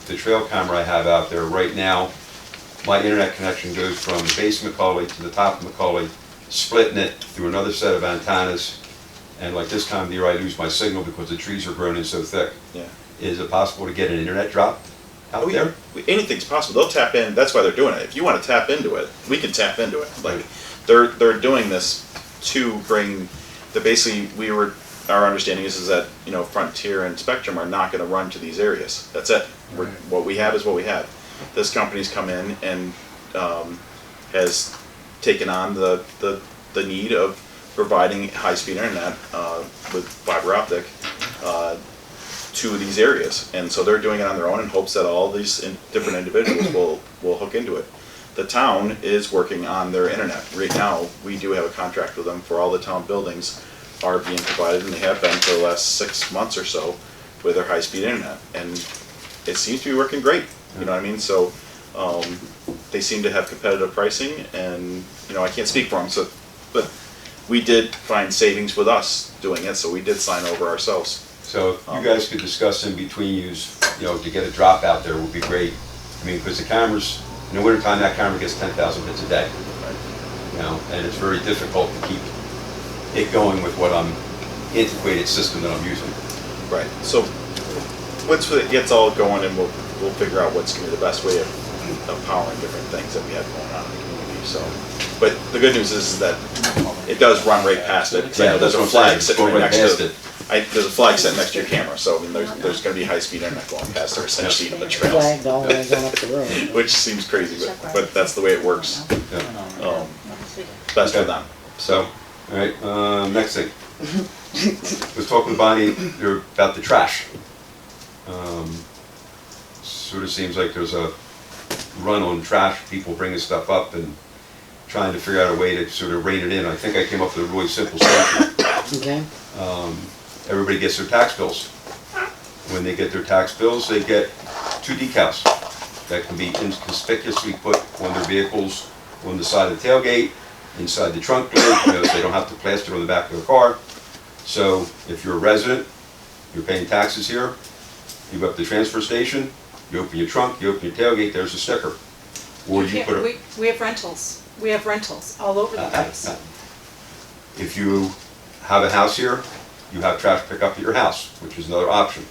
the trail camera I have out there right now, my internet connection goes from the base of McCully to the top of McCully, splitting it through another set of antennas, and like this time of the year I lose my signal because the trees are grown in so thick. Yeah. Is it possible to get an internet drop out Oh, yeah. there? Anything's possible. They'll tap in. That's why they're doing it. If you want to tap into it, we can tap into it. Like they're doing this to bring basically our understanding is that Frontier and Spectrum are not going to run to these areas. That's it. What we have is what we have. This company's come in and has taken on the need of providing high-speed internet with fiber optic to these areas, and so they're doing it on their own in hopes that all these different individuals will hook into it. The town is working on their internet. Right now, we do have a contract with them for all the town buildings are being provided, and they have been for the last 6 months or so with their high-speed internet, and it seems to be working great. You know what I mean? So they seem to have competitive pricing, and, you know, I can't speak for them, so, but we did find savings with us doing it, so we did sign over ourselves. So if you guys could discuss in between yous, you know, to get a drop out there would be great. I mean, because the cameras, in the wintertime, that camera gets 10,000 hits a day. You know, and it's very difficult to keep it going with what antiquated system that I'm using. Right, so once it gets all going, and we'll figure out what's gonna be the best way of powering different things that we have going on in the community, so. But the good news is that it does run right past it, 'cause I know there's a flag sitting right next to, there's a flag sitting next to your camera, so I mean, there's gonna be high-speed internet going past our center seat of the trails. Flagged all the way going up the road. Which seems crazy, but that's the way it works. Best for them. So, all right, next thing. I was talking to Bonnie there about the trash. Sort of seems like there's a run on trash, people bringing stuff up and trying to figure out a way to sort of rein it in. I think I came up with a really simple solution. Okay. Everybody gets their tax bills. When they get their tax bills, they get 2 decals that can be inconspicuously put on their vehicles, on the side of the tailgate, inside the trunk lid, so they don't have to plaster on the back of the car. So if you're a resident, you're paying taxes here, you go up to the transfer station, you open your trunk, you open your tailgate, there's a sticker. Or you put a... We have rentals. We have rentals all over the place. If you have a house here, you have trash pickup at your house, which is another option.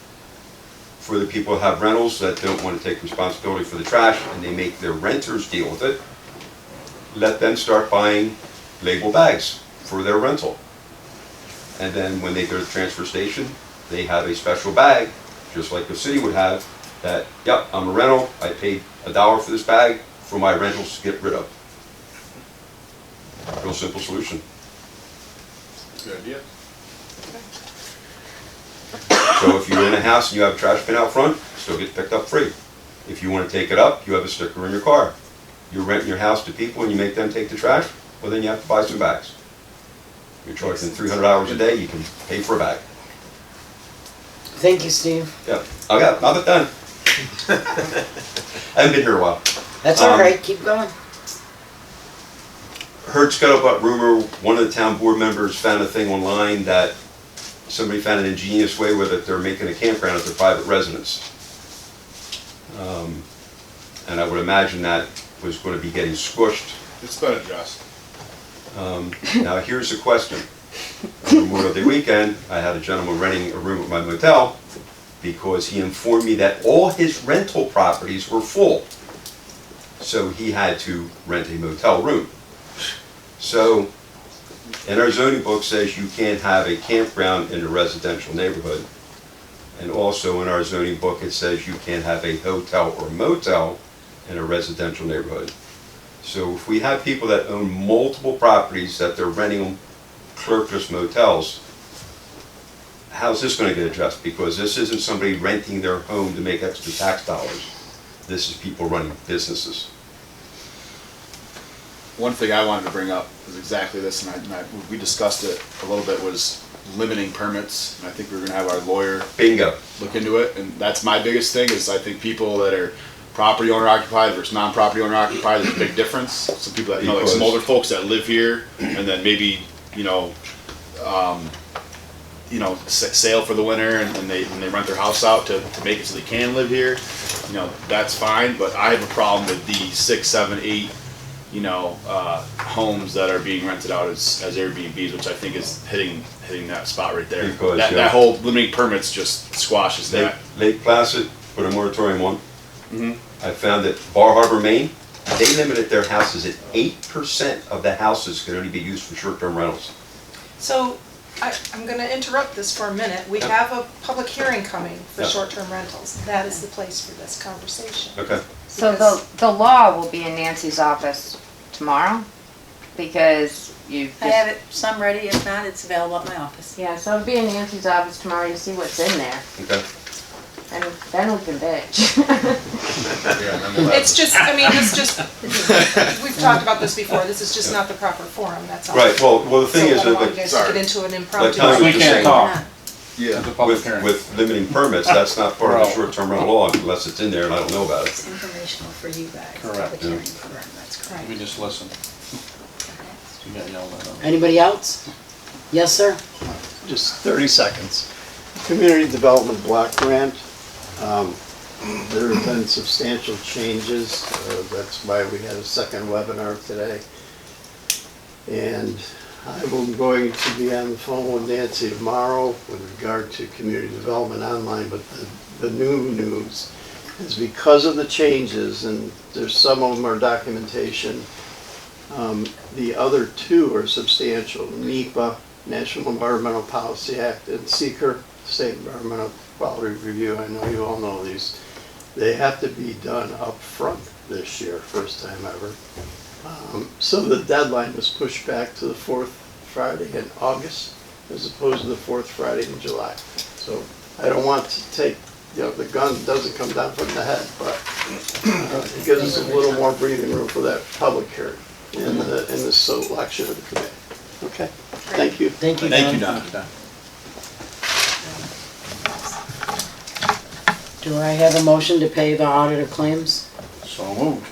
For the people who have rentals that don't want to take responsibility for the trash and they make their renters deal with it, let them start buying label bags for their rental. And then when they go to the transfer station, they have a special bag, just like the city would have, that, yep, I'm a rental, I paid $1 for this bag for my rentals to get rid of. Real simple solution. Good idea. So if you're in a house and you have a trash bin out front, still get picked up free. If you want to take it up, you have a sticker in your car. You're renting your house to people and you make them take the trash, well then you have to buy some bags. You're charging 300 hours a day, you can pay for a bag. Thank you, Steve. Yeah, okay, I'm done. I haven't been here a while. That's all right, keep going. Heard scuttlebutt rumor, one of the town board members found a thing online that somebody found an ingenious way with it, they're making a campground at their private residence. And I would imagine that was going to be getting squished. It's been addressed. Now here's the question. On Memorial Day weekend, I had a gentleman renting a room at my motel because he informed me that all his rental properties were full. So he had to rent a motel room. So, and our zoning book says you can't have a campground in a residential neighborhood. And also in our zoning book it says you can't have a hotel or motel in a residential neighborhood. So if we have people that own multiple properties that they're renting clerkless motels, how's this going to get addressed? Because this isn't somebody renting their home to make extra tax dollars. This is people running businesses. One thing I wanted to bring up is exactly this, and we discussed it a little bit, was limiting permits. And I think we're going to have our lawyer Bingo. look into it. And that's my biggest thing, is I think people that are property owner occupied versus non-property owner occupied, there's a big difference. Some people that, you know, like some older folks that live here and then maybe, sail for the winter and they rent their house out to make it so they can live here, that's fine. But I have a problem with the 6, 7, 8, homes that are being rented out as Airbnbs, which I think is hitting that spot right there. Because, that whole limiting permits just squashes that. Lake Placid put a moratorium on. I found that Bar Harbor, Maine, they limited their houses at 8% of the houses could only be used for short-term rentals. So, I'm gonna interrupt this for a minute. We have a public hearing coming for short-term rentals. That is the place for this conversation. Okay. So the law will be in Nancy's office tomorrow, because you've I have it, some ready, if not, it's available at my office. Yeah, so it'll be in Nancy's office tomorrow to see what's in there, Okay. and then we can bitch. It's just, we've talked about this before. This is just not the proper forum, that's all. Right, well, the thing is, So I don't want you that guys to get into an impromptu. Like Tom was We just can't saying, talk. Yeah. the public with, hearing. with limiting permits, that's not part of the Well- short-term rental law unless it's in there and I don't know about it. It's informational for you guys. Correct. Public hearing for them, that's correct. We just listen. You got yelled at. Anybody else? Yes, sir? Just 30 seconds. Community Development Block Grant, there have been substantial changes. That's why we had a second webinar today. And I'm going to be on the phone with Nancy tomorrow with regard to community development online, but the new news is because of the changes, and there's some of them are documentation, the other two are substantial. NEPA, National Environmental Policy Act, and SECR, State Environmental Quality Review, I know you all know these. They have to be done up front this year, first time ever. So the deadline was pushed back to the fourth Friday in August as opposed to the fourth Friday in July. So I don't want to take, the gun doesn't come down from the head, but it gives us a little more breathing room for that public hearing in the selection of the committee. Okay, thank you. Thank you, Don. Do I have a motion to pay the audit of claims? So moved.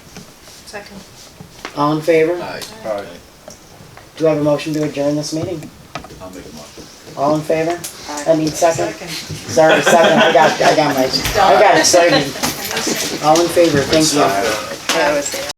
Second. All in favor? All right. Do I have a motion to adjourn this meeting? I'll make a motion. All in favor? I mean, second? Second. Sorry, second, I got excited. All in favor, thank you. I was there.